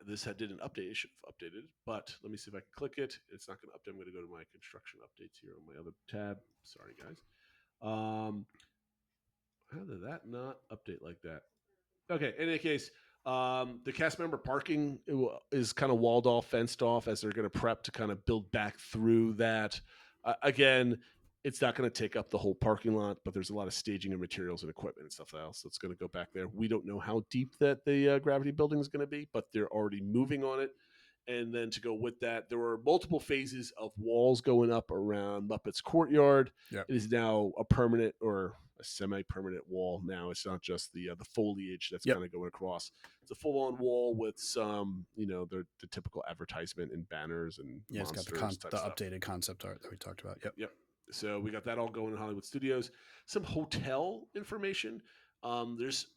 This did an update. It should have updated, but let me see if I can click it. It's not going to update. I'm going to go to my construction updates here on my other tab. Sorry, guys. How did that not update like that? Okay. In any case, the cast member parking is kind of walled off, fenced off, as they're going to prep to kind of build back through that. Again, it's not going to take up the whole parking lot, but there's a lot of staging and materials and equipment and stuff else that's going to go back there. We don't know how deep that the gravity building is going to be, but they're already moving on it. And then to go with that, there were multiple phases of walls going up around Muppets Courtyard. Yep. It is now a permanent or a semi-permanent wall now. It's not just the foliage that's kind of going across. It's a full-on wall with some, the typical advertisement and banners and it's got the updated concept art that we talked about. Yep. So we got that all going in Hollywood Studios. Some hotel information. There's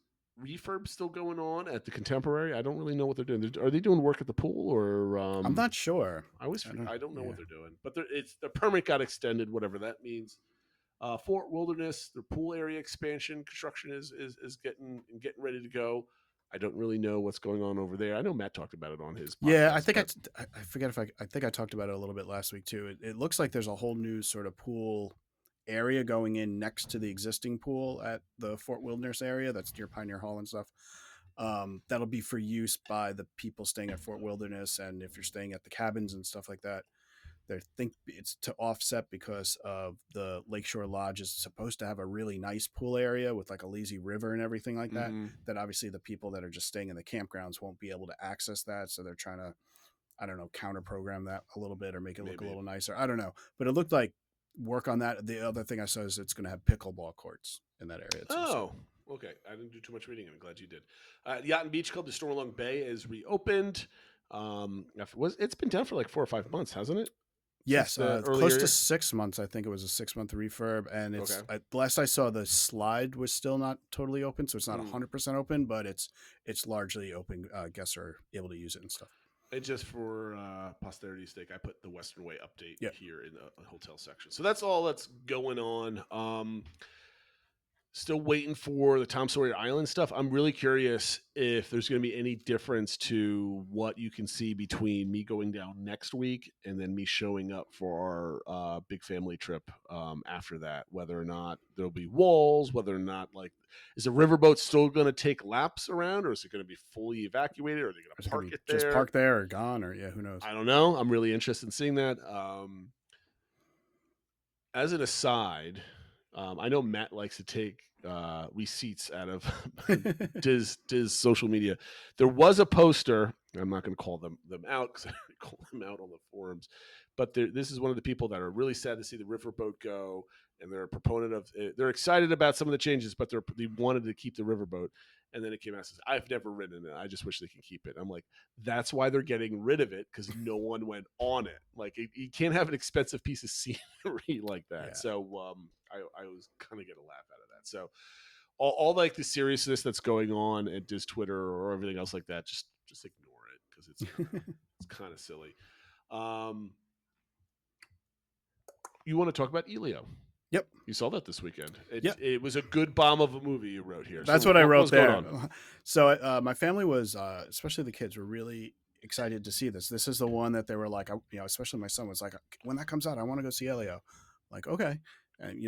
refurb still going on at the Contemporary. I don't really know what they're doing. Are they doing work at the pool or? I'm not sure. I don't know what they're doing, but the permit got extended, whatever that means. Fort Wilderness, the pool area expansion construction is getting ready to go. I don't really know what's going on over there. I know Matt talked about it on his podcast. Yeah, I think I forget if I think I talked about it a little bit last week too. It looks like there's a whole new sort of pool area going in next to the existing pool at the Fort Wilderness area that's near Pioneer Hall and stuff. That'll be for use by the people staying at Fort Wilderness, and if you're staying at the cabins and stuff like that. They think it's to offset because of the Lakeshore Lodge is supposed to have a really nice pool area with like a lazy river and everything like that. Mm-hmm. That obviously the people that are just staying in the campgrounds won't be able to access that. So they're trying to, I don't know, counter program that a little bit or make it look a little nicer. I don't know, but it looked like work on that. The other thing I saw is it's going to have pickleball courts in that area too. Oh, okay. I didn't do too much reading. I'm glad you did. Yacht and Beach Club, the store along Bay, is reopened. It's been down for like 4 or 5 months, hasn't it? Yes, close to 6 months. I think it was a 6-month refurb, and it's last I saw the slide was still not totally open, so it's not 100% open, but it's largely open. Guests are able to use it and stuff. And just for posterity's sake, I put the Western Way update here in the hotel section. So that's all that's going on. Still waiting for the Tom Sawyer Island stuff. I'm really curious if there's going to be any difference to what you can see between me going down next week and then me showing up for our big family trip after that, whether or not there'll be walls, whether or not, like, is the riverboat still going to take laps around, or is it going to be fully evacuated, or are they going to park it there? Just park there or gone, or who knows? I don't know. I'm really interested in seeing that. As an aside, I know Matt likes to take receipts out of Diz social media. There was a poster. I'm not going to call them out because I call them out on the forums. But this is one of the people that are really sad to see the riverboat go, and they're a proponent of. They're excited about some of the changes, but they wanted to keep the riverboat. And then it came out and says, "I've never ridden it. I just wish they can keep it." I'm like, that's why they're getting rid of it, because no one went on it. Like, you can't have an expensive piece of scenery like that. Yeah. So I was kind of get a laugh out of that. So all like the seriousness that's going on at Diz Twitter or everything else like that, just ignore it, because it's kind of silly. You want to talk about Elio? Yep. You saw that this weekend. It was a good bomb of a movie you wrote here. That's what I wrote there. So my family was, especially the kids, were really excited to see this. This is the one that they were like, especially my son was like, when that comes out, I want to go see Elio. I'm like, okay. And,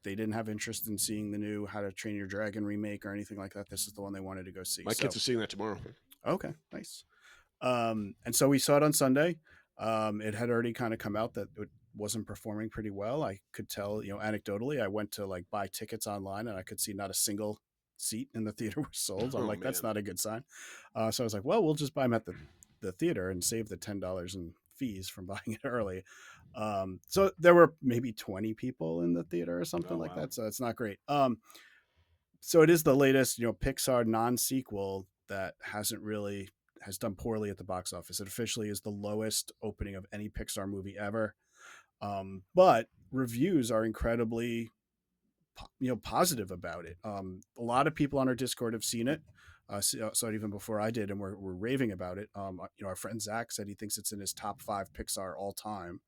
they didn't have interest in seeing the new How to Train Your Dragon remake or anything like that. This is the one they wanted to go see. My kids are seeing that tomorrow. Okay, nice. And so we saw it on Sunday. It had already kind of come out that it wasn't performing pretty well. I could tell, anecdotally, I went to like buy tickets online and I could see not a single seat in the theater was sold. I'm like, that's not a good sign. So I was like, well, we'll just buy them at the theater and save the $10 in fees from buying it early. So there were maybe 20 people in the theater or something like that. So it's not great. So it is the latest, Pixar non-sequel that has done poorly at the box office. It officially is the lowest opening of any Pixar movie ever. But reviews are incredibly, positive about it. A lot of people on our Discord have seen it. Saw it even before I did, and we're raving about it. Our friend Zach said he thinks it's in his top 5 Pixar all time.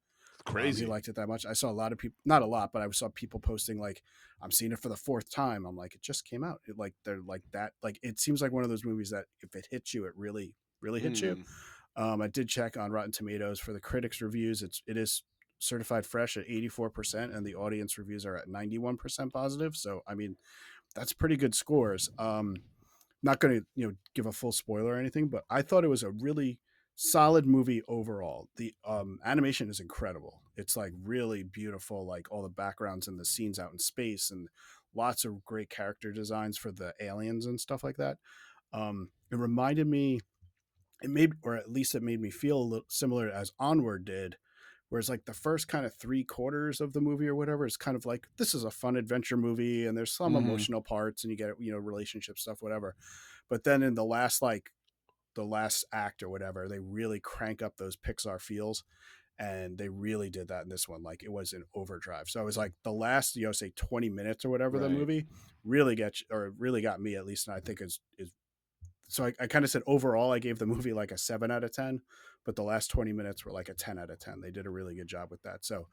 Crazy. He liked it that much. I saw a lot of people, not a lot, but I saw people posting like, I'm seeing it for the 4th time. I'm like, it just came out. They're like that. Like, it seems like one of those movies that if it hits you, it really, really hits you. I did check on Rotten Tomatoes for the critics reviews. It is certified fresh at 84%, and the audience reviews are at 91% positive. So, I mean, that's pretty good scores. Not going to give a full spoiler or anything, but I thought it was a really solid movie overall. The animation is incredible. It's like really beautiful, like all the backgrounds and the scenes out in space, and lots of great character designs for the aliens and stuff like that. It reminded me, it made, or at least it made me feel a little similar as Onward did, whereas like the first kind of 3/4 of the movie or whatever is kind of like, this is a fun adventure movie and there's some emotional parts and you get relationship stuff, whatever. But then in the last, like the last act or whatever, they really crank up those Pixar feels, and they really did that in this one. Like it was in overdrive. So it was like the last, say 20 minutes or whatever, the movie really really got me, at least. And I think is so I kind of said overall I gave the movie like a 7 out of 10, but the last 20 minutes were like a 10 out of 10. They did a really good job with that. So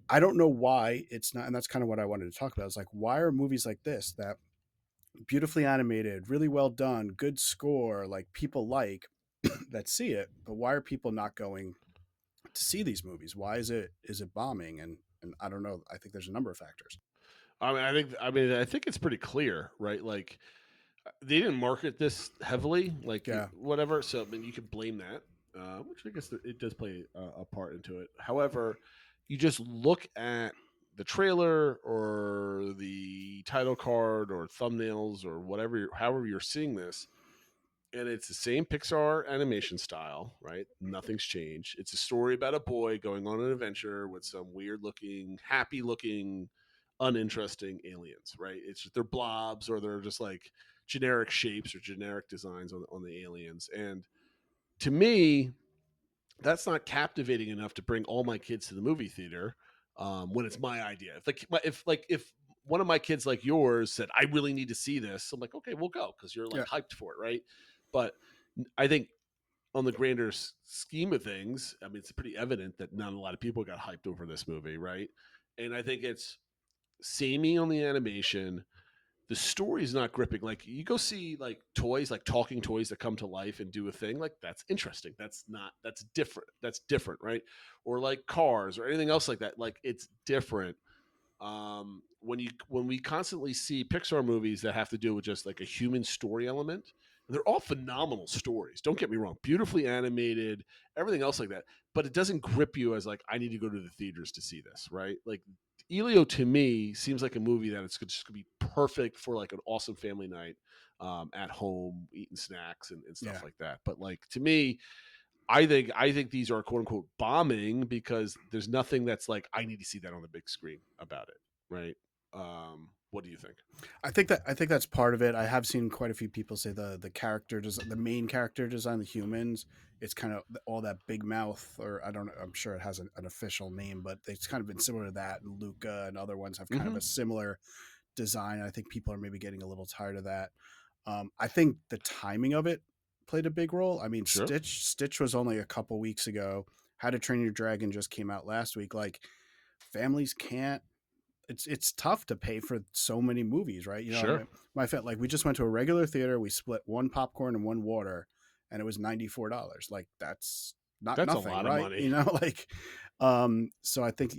I don't know why it's not, and that's kind of what I wanted to talk about. Is like, why are movies like this, that beautifully animated, really well done, good score, like people like that, see it, but why are people not going to see these movies? Why is it bombing? And I don't know. I think there's a number of factors. I think it's pretty clear, right? Like they didn't market this heavily, like Yeah. whatever. So I mean, you can blame that, which I guess it does play a part into it. However, you just look at the trailer or the title card or thumbnails or whatever, however you're seeing this, and it's the same Pixar animation style, right? Nothing's changed. It's a story about a boy going on an adventure with some weird looking, happy looking, uninteresting aliens, right? It's just, they're blobs, or they're just like generic shapes or generic designs on the aliens. And to me, that's not captivating enough to bring all my kids to the movie theater, when it's my idea. If one of my kids like yours said, I really need to see this, I'm like, okay, we'll go, because you're like hyped for it, right? But I think on the grander scheme of things, I mean, it's pretty evident that not a lot of people got hyped over this movie, right? And I think it's samey on the animation. The story's not gripping. Like you go see like toys, like talking toys that come to life and do a thing, like that's interesting. That's different. That's different, right? Or like cars or anything else like that. Like it's different. When we constantly see Pixar movies that have to do with just like a human story element, and they're all phenomenal stories. Don't get me wrong, beautifully animated, everything else like that. But it doesn't grip you as like, I need to go to the theaters to see this, right? Like Elio to me seems like a movie that it's just gonna be perfect for like an awesome family night, at home, eating snacks and stuff like that. But like to me, I think these are quote unquote bombing because there's nothing that's like, I need to see that on the big screen about it, right? What do you think? I think that's part of it. I have seen quite a few people say the character design, the main character design, the humans, it's kind of all that big mouth, or I don't know, I'm sure it has an official name, but it's kind of been similar to that. And Luca and other ones have kind of a similar design. I think people are maybe getting a little tired of that. I think the timing of it played a big role. I mean, Sure. Stitch was only a couple weeks ago. How to Train Your Dragon just came out last week. Like families can't. It's tough to pay for so many movies, right? Sure. My friend, like we just went to a regular theater. We split one popcorn and one water, and it was $94. Like that's That's nothing, a lot right? of money. Like, so I think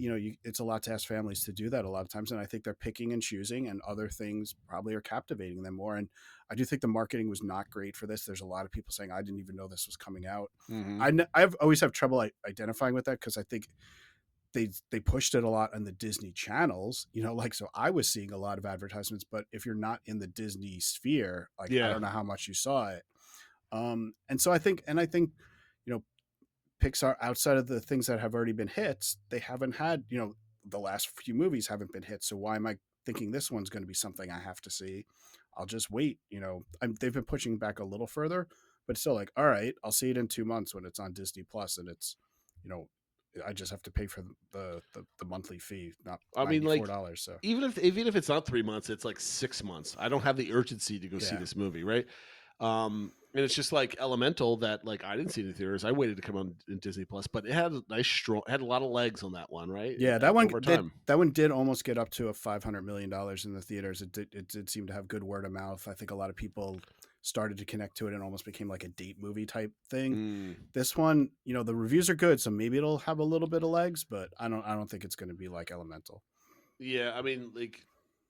it's a lot to ask families to do that a lot of times, and I think they're picking and choosing, and other things probably are captivating them more. And I do think the marketing was not great for this. There's a lot of people saying I didn't even know this was coming out. I've always have trouble identifying with that, because I think they pushed it a lot on the Disney channels, like, so I was seeing a lot of advertisements, but if you're not in the Disney sphere, like, I don't know how much you saw it. And so I think, Pixar, outside of the things that have already been hits, they haven't had, the last few movies haven't been hits. So why am I thinking this one's going to be something I have to see? I'll just wait, they've been pushing back a little further, but still like, all right, I'll see it in 2 months when it's on Disney Plus, and it's, I just have to pay for the monthly fee, not I mean, like, $94. So even if it's not 3 months, it's like 6 months. I don't have the urgency to go see this movie, right? And it's just like Elemental that like I didn't see in the theaters. I waited to come on in Disney Plus, but it had a nice strong, had a lot of legs on that one, right? Yeah, that over one time. that one did almost get up to a $500 million in the theaters. It did seem to have good word of mouth. I think a lot of people started to connect to it and almost became like a date movie type thing. This one, the reviews are good, so maybe it'll have a little bit of legs, but I don't think it's going to be like Elemental. Yeah, I mean, like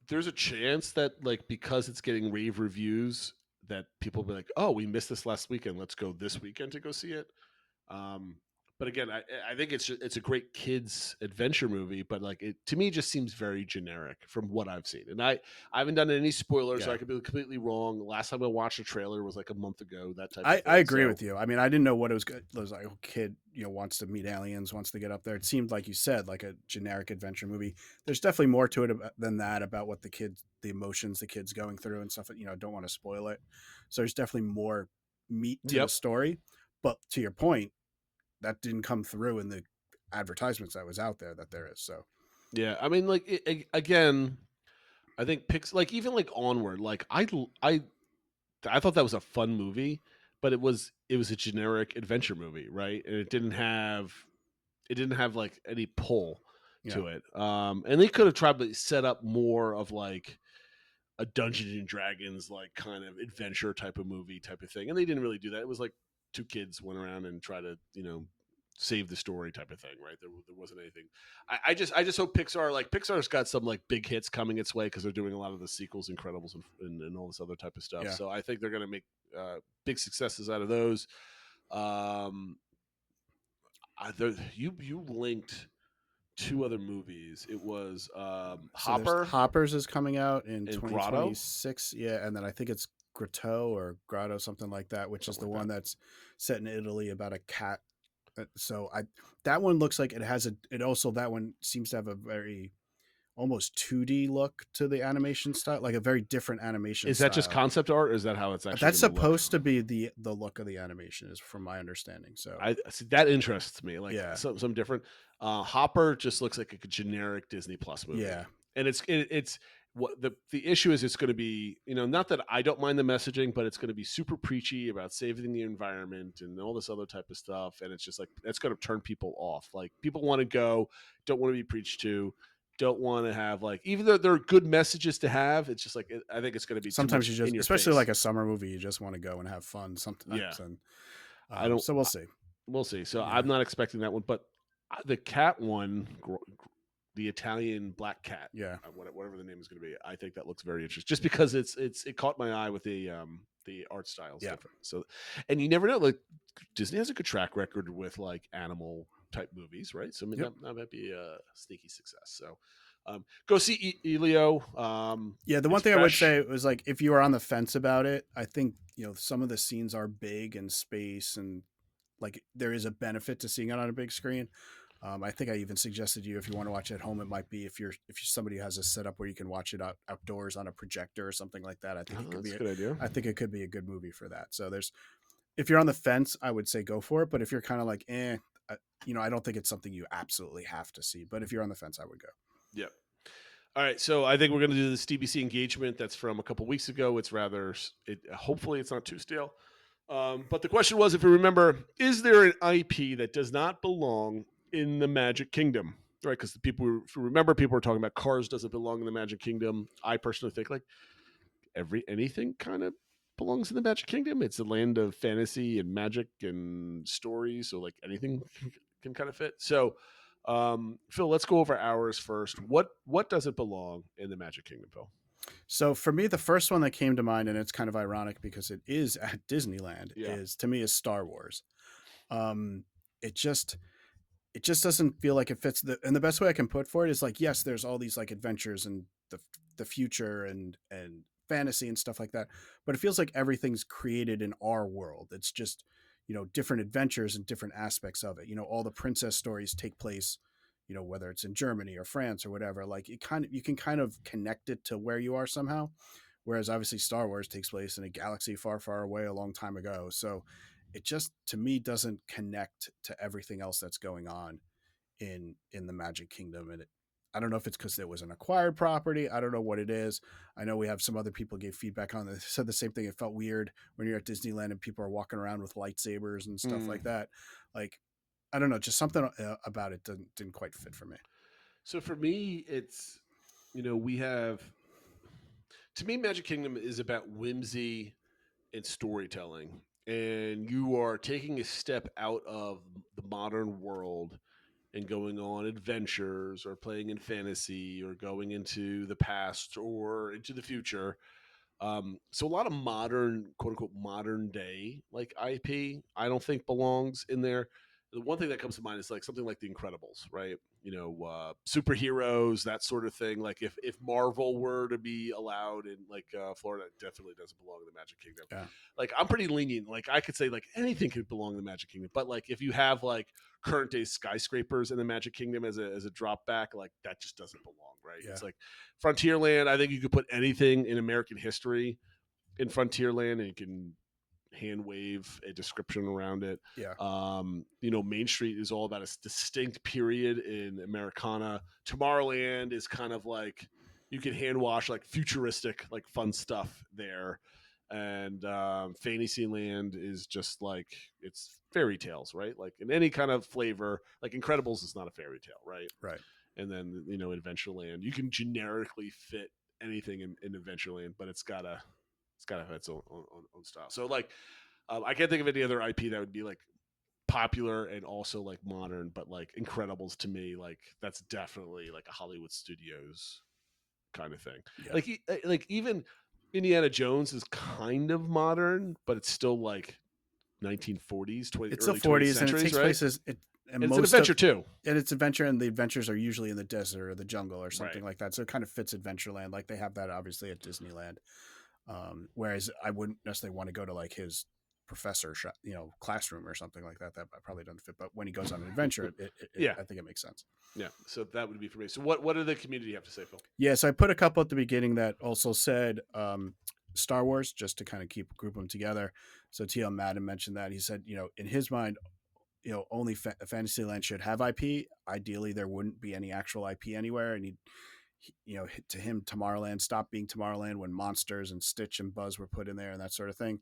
there's a chance that like because it's getting rave reviews that people will be like, oh, we missed this last weekend, let's go this weekend to go see it. Um, but again, I think it's a great kids adventure movie, but like it to me just seems very generic from what I've seen. And I haven't done any spoilers, so Yeah. I could be completely wrong. Last time I watched a trailer was like a month ago. That type of I, thing. I agree So, with you. I mean, I didn't know what it was. It was like a kid, wants to meet aliens, wants to get up there. It seemed like you said, like a generic adventure movie. There's definitely more to it than that about what the emotions the kid's going through and stuff. Don't want to spoil it. So there's definitely more meat to the Yep. story. But to your point, that didn't come through in the advertisements that was out there that there is. So Yeah, I mean, like again, I think like even like Onward, like I thought that was a fun movie, but it was a generic adventure movie, right? And it didn't have like any pull to it. And they could have tried to set up more of like a Dungeons and Dragons like kind of adventure type of movie type of thing, and they didn't really do that. It was like two kids went around and try to save the story type of thing, right? There wasn't anything. I just hope Pixar's got some like big hits coming its way because they're doing a lot of the sequels, Incredibles, and all this other type of stuff. Yeah. So I think they're going to make big successes out of those. You linked two other movies. It was Hopper. Hoppers is coming out in And 2026. Yeah, and then I think it's Grotto or Grotto, something like that, which is the one that's set in Italy about a cat. So that one looks like that one seems to have a very almost 2D look to the animation style, like a very different animation. Is that just concept art, or is that how it's actually? That's supposed to be the look of the animation, is from my understanding. So I see that interests me. Like Yeah. some different. Hopper just looks like a generic Disney Plus movie. Yeah. And it's what the issue is. It's going to be, not that I don't mind the messaging, but it's going to be super preachy about saving the environment and all this other type of stuff. And it's just like that's going to turn people off. Like people want to go, don't want to be preached to, don't want to have like, even though there are good messages to have, it's just like I think it's going to be sometimes too much you just, in your especially face. like a summer movie, you just want to go and have fun sometimes. Yeah. And I don't. So we'll see. We'll see. So Yeah. I'm not expecting that one, but the cat one, the Italian black cat, Yeah. whatever the name is going to be, I think that looks very interesting. Just because it caught my eye with the art styles. Yeah. Different. So, and you never know. Like Disney has a good track record with like animal type movies, right? So Yep. that might be a sneaky success. So. Go see Elio. Yeah, the one thing I would say was like if you are on the fence about it, I think some of the scenes are big and space, and like there is a benefit to seeing it on a big screen. I think I even suggested to you if you want to watch it at home, it might be if you're somebody who has a setup where you can watch it outdoors on a projector or something like that. I think it could be a good idea. I think it could be a good movie for that. So if you're on the fence, I would say go for it. But if you're kind of like, I don't think it's something you absolutely have to see. But if you're on the fence, I would go. Yep. All right, so I think we're going to do this DBC engagement that's from a couple weeks ago. It's hopefully it's not too stale. But the question was, if you remember, is there an IP that does not belong in the Magic Kingdom? Right, because if you remember, people were talking about Cars doesn't belong in the Magic Kingdom. I personally think like anything kind of belongs in the Magic Kingdom. It's a land of fantasy and magic and stories, so like anything can kind of fit. So. Phil, let's go over ours first. What doesn't belong in the Magic Kingdom, Phil? So for me, the first one that came to mind, and it's kind of ironic because it is at Disneyland, is Star Wars. It just doesn't feel like it fits. And the best way I can put for it is like, yes, there's all these like adventures and the future and fantasy and stuff like that, but it feels like everything's created in our world. It's just different adventures and different aspects of it. All the princess stories take place, whether it's in Germany or France or whatever, like you can kind of connect it to where you are somehow. Whereas obviously Star Wars takes place in a galaxy far, far away a long time ago. So it just, to me, doesn't connect to everything else that's going on in the Magic Kingdom. And I don't know if it's because it was an acquired property. I don't know what it is. I know we have some other people gave feedback on it. They said the same thing. It felt weird when you're at Disneyland and people are walking around with lightsabers and stuff like that. Like, I don't know, just something about it didn't quite fit for me. So for me, it's, to me, Magic Kingdom is about whimsy and storytelling. And you are taking a step out of the modern world and going on adventures or playing in fantasy or going into the past or into the future. So a lot of modern, quote unquote, modern day like IP, I don't think belongs in there. The one thing that comes to mind is like something like The Incredibles, right? Superheroes, that sort of thing. Like if Marvel were to be allowed in like Florida, it definitely doesn't belong in the Magic Kingdom. Yeah. Like I'm pretty lenient. Like I could say like anything could belong in the Magic Kingdom, but like if you have like current day skyscrapers in the Magic Kingdom as a drop back, like that just doesn't belong, right? Yeah. It's like Frontierland. I think you could put anything in American history in Frontierland, and you can hand wave a description around it. Yeah. Main Street is all about a distinct period in Americana. Tomorrowland is kind of like you can hand wash like futuristic, like fun stuff there. And Fantasyland is just like it's fairy tales, right? Like in any kind of flavor, like Incredibles is not a fairy tale, right? Right. And then Adventureland, you can generically fit anything in Adventureland, but it's gotta have its own style. So like, I can't think of any other IP that would be like popular and also like modern, but like Incredibles to me, like that's definitely like a Hollywood Studios kind of thing. Yeah. Like even Indiana Jones is kind of modern, but it's still like 1940s, It's early the 40s, 20th and it centuries, takes right? place And it's an adventure too. And it's adventure, and the adventures are usually in the desert or the jungle or something Right. like that. So it kind of fits Adventureland. Like they have that obviously at Disneyland. Whereas I wouldn't necessarily want to go to like his classroom or something like that. That probably doesn't fit. But when he goes on an adventure, Yeah. I think it makes sense. Yeah. So that would be for me. So what did the community have to say, Phil? Yeah, so I put a couple at the beginning that also said Star Wars, just to kind of group them together. So TL Madden mentioned that. He said, in his mind, only Fantasyland should have IP. Ideally, there wouldn't be any actual IP anywhere. And to him, Tomorrowland stopped being Tomorrowland when Monsters and Stitch and Buzz were put in there and that sort of thing.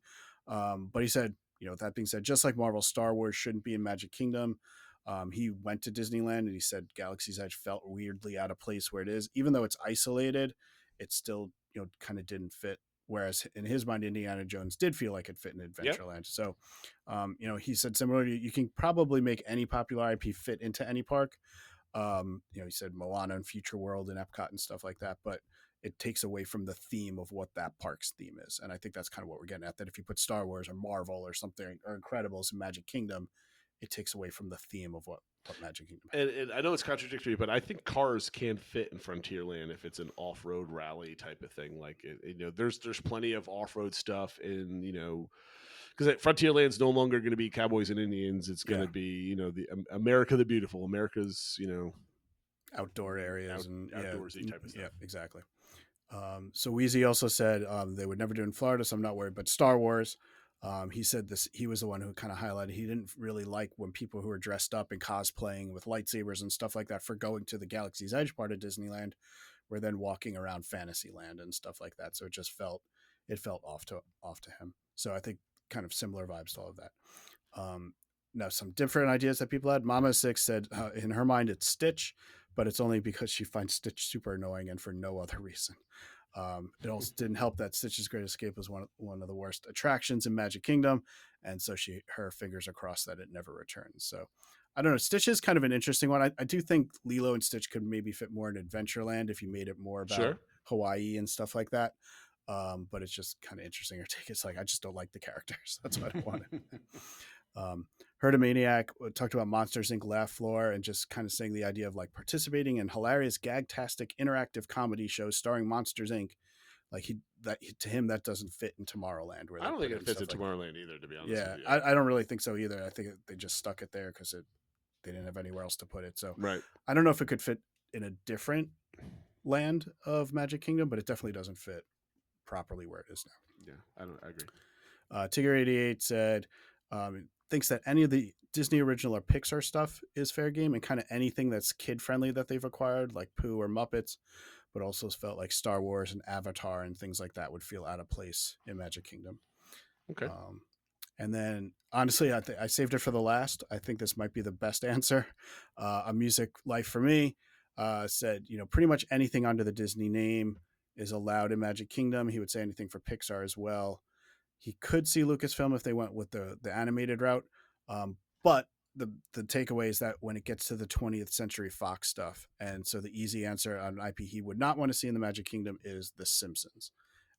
But he said, that being said, just like Marvel, Star Wars shouldn't be in Magic Kingdom. He went to Disneyland and he said Galaxy's Edge felt weirdly out of place where it is. Even though it's isolated, it still, kind of didn't fit. Whereas in his mind, Indiana Jones did feel like it fit in Adventureland. Yep. So, he said similarly, you can probably make any popular IP fit into any park. He said Moana and Future World and Epcot and stuff like that, but it takes away from the theme of what that park's theme is. And I think that's kind of what we're getting at, that if you put Star Wars or Marvel or something or Incredibles in Magic Kingdom, it takes away from the theme of what Magic Kingdom has. And I know it's contradictory, but I think cars can fit in Frontierland if it's an off-road rally type of thing. Like, there's plenty of off-road stuff in, because Frontierland's no longer going to be cowboys and Indians. It's going to be, the America the Beautiful. America's, outdoor areas and outdoorsy type of stuff. Yeah, exactly. So Weezy also said they would never do it in Florida, so I'm not worried. But Star Wars, he said this. He was the one who kind of highlighted he didn't really like when people who were dressed up and cosplaying with lightsabers and stuff like that for going to the Galaxy's Edge part of Disneyland, were then walking around Fantasyland and stuff like that. So it just felt off to him. So I think kind of similar vibes to all of that. Now some different ideas that people had. Mama Six said in her mind it's Stitch, but it's only because she finds Stitch super annoying and for no other reason. It also didn't help that Stitch's Great Escape was one of the worst attractions in Magic Kingdom, and so her fingers are crossed that it never returns. So I don't know. Stitch is kind of an interesting one. I do think Lilo and Stitch could maybe fit more in Adventureland if you made it more about Hawaii and stuff like that. But it's just kind of interesting. Or take it's like I just don't like the characters. That's what I wanted. Herdomaniac talked about Monsters Inc. Laugh Floor and just kind of saying the idea of like participating in hilarious gag-tastic interactive comedy shows starring Monsters Inc. Like to him that doesn't fit in Tomorrowland. I don't think it fits in Tomorrowland either, to be honest. Yeah, with you. I don't really think so either. I think they just stuck it there because they didn't have anywhere else to put it. So right. I don't know if it could fit in a different land of Magic Kingdom, but it definitely doesn't fit properly where it is now. Yeah, I agree. Tigger88 said thinks that any of the Disney original or Pixar stuff is fair game, and kind of anything that's kid friendly that they've acquired, like Pooh or Muppets, but also felt like Star Wars and Avatar and things like that would feel out of place in Magic Kingdom. Okay. And then honestly, I saved it for the last. I think this might be the best answer. A Music Life for Me said, pretty much anything under the Disney name is allowed in Magic Kingdom. He would say anything for Pixar as well. He could see Lucasfilm if they went with the animated route. But the takeaway is that when it gets to the 20th Century Fox stuff, and so the easy answer on IP he would not want to see in the Magic Kingdom is The Simpsons.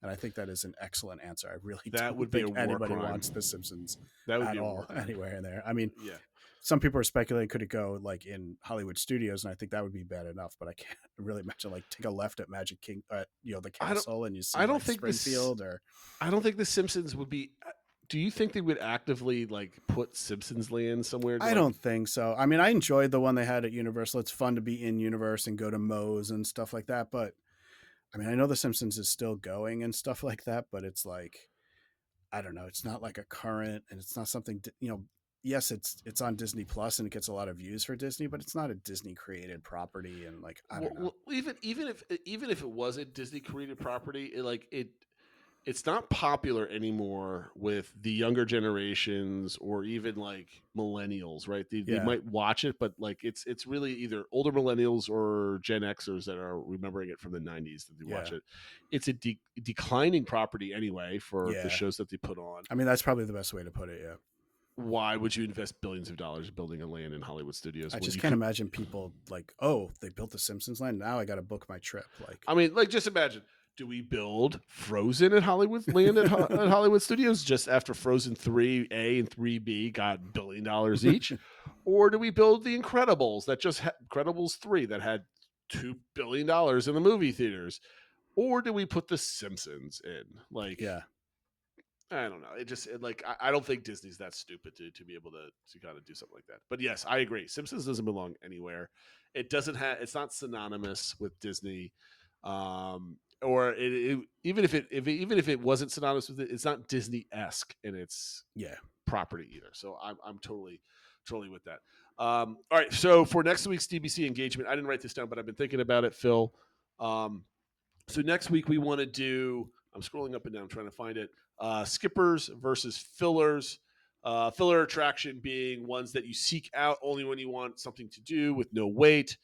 And I think that is an excellent answer. I really don't would be think a war anybody crime. wants The Simpsons That would at be a all war crime. anywhere in there. I mean, Yeah. some people are speculating could it go like in Hollywood Studios, and I think that would be bad enough. But I can't really imagine like take a left at Magic King, the castle, and you see Springfield or. I don't think The Simpsons would be. Do you think they would actively like put Simpsons Land somewhere? I don't think so. I mean, I enjoyed the one they had at Universal. It's fun to be in Universe and go to Moe's and stuff like that. But I mean, I know The Simpsons is still going and stuff like that, but it's like, I don't know. It's not like a current, and it's not something, yes, it's on Disney Plus and it gets a lot of views for Disney, but it's not a Disney created property. And like, I don't know. Well, even if it was a Disney created property, it's not popular anymore with the younger generations or even like millennials, right? They might watch it, but like it's really either older millennials or Gen Xers that are remembering it from the 90s that they watch it. It's a declining property anyway for the shows that they put on. I mean, that's probably the best way to put it. Yeah. Why would you invest billions of dollars building a land in Hollywood Studios? I just can't imagine people like, oh, they built the Simpsons land. Now I got to book my trip. Like, I mean, like just imagine. Do we build Frozen at Hollywood Land at Hollywood Studios just after Frozen 3A and 3B got $1 billion each? Or do we build The Incredibles that just Incredibles 3 that had $2 billion in the movie theaters? Or do we put The Simpsons in? Like, I don't know. I don't think Disney's that stupid to be able to kind of do something like that. But yes, I agree. Simpsons doesn't belong anywhere. It's not synonymous with Disney. Or even if it wasn't synonymous with it, it's not Disney-esque in its property either. So I'm totally with that. All right, so for next week's DBC engagement, I didn't write this down, but I've been thinking about it, Phil. So next week we want to do. I'm scrolling up and down trying to find it. Skippers versus fillers. Filler attraction being ones that you seek out only when you want something to do with no wait.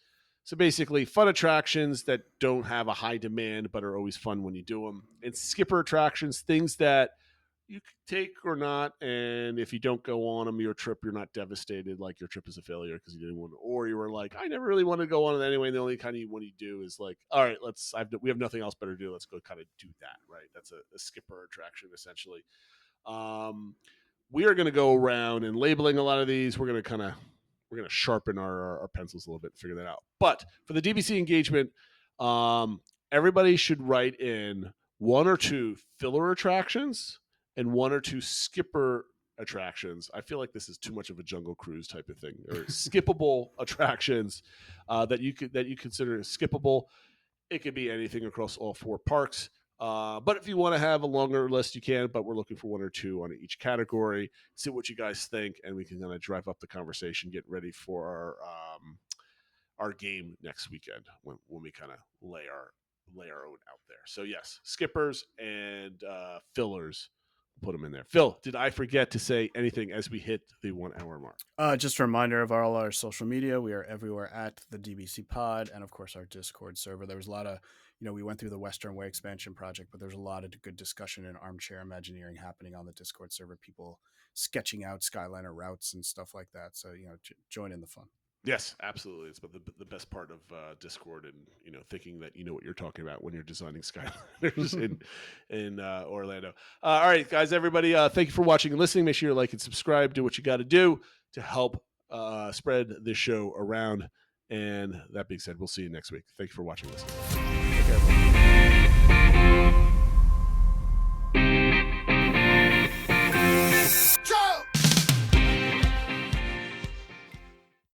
So basically, fun attractions that don't have a high demand but are always fun when you do them. And skipper attractions, things that you can take or not, and if you don't go on them, you're not devastated, like your trip is a failure because you didn't want to, or you were like, I never really want to go on it anyway, and the only kind of what you do is like, all right, we have nothing else better to do, let's go kind of do that, right? That's a skipper attraction, essentially. We are going to go around and labeling a lot of these. We're going to sharpen our pencils a little bit and figure that out. But for the DBC engagement, everybody should write in 1 or 2 filler attractions and 1 or 2 skipper attractions. I feel like this is too much of a Jungle Cruise type of thing, or skippable attractions that you consider skippable. It could be anything across all 4 parks. But if you want to have a longer list, you can, but we're looking for 1 or 2 on each category. See what you guys think, and we can kind of drive up the conversation, get ready for our game next weekend when we kind of lay our own out there. So yes, skippers and fillers, put them in there. Phil, did I forget to say anything as we hit the 1 hour mark? Just a reminder of all our social media. We are everywhere at the DBC Pod, and of course our Discord server. There was a lot of, we went through the Western Way expansion project, but there's a lot of good discussion and armchair Imagineering happening on the Discord server. People sketching out Skyliner routes and stuff like that. So, join in the fun. Yes, absolutely. It's the best part of Discord, and thinking that you know what you're talking about when you're designing Skyliners in Orlando. All right, guys, everybody, thank you for watching and listening. Make sure you like and subscribe. Do what you got to do to help spread this show around. And that being said, we'll see you next week. Thank you for watching and listening. Take care, everyone.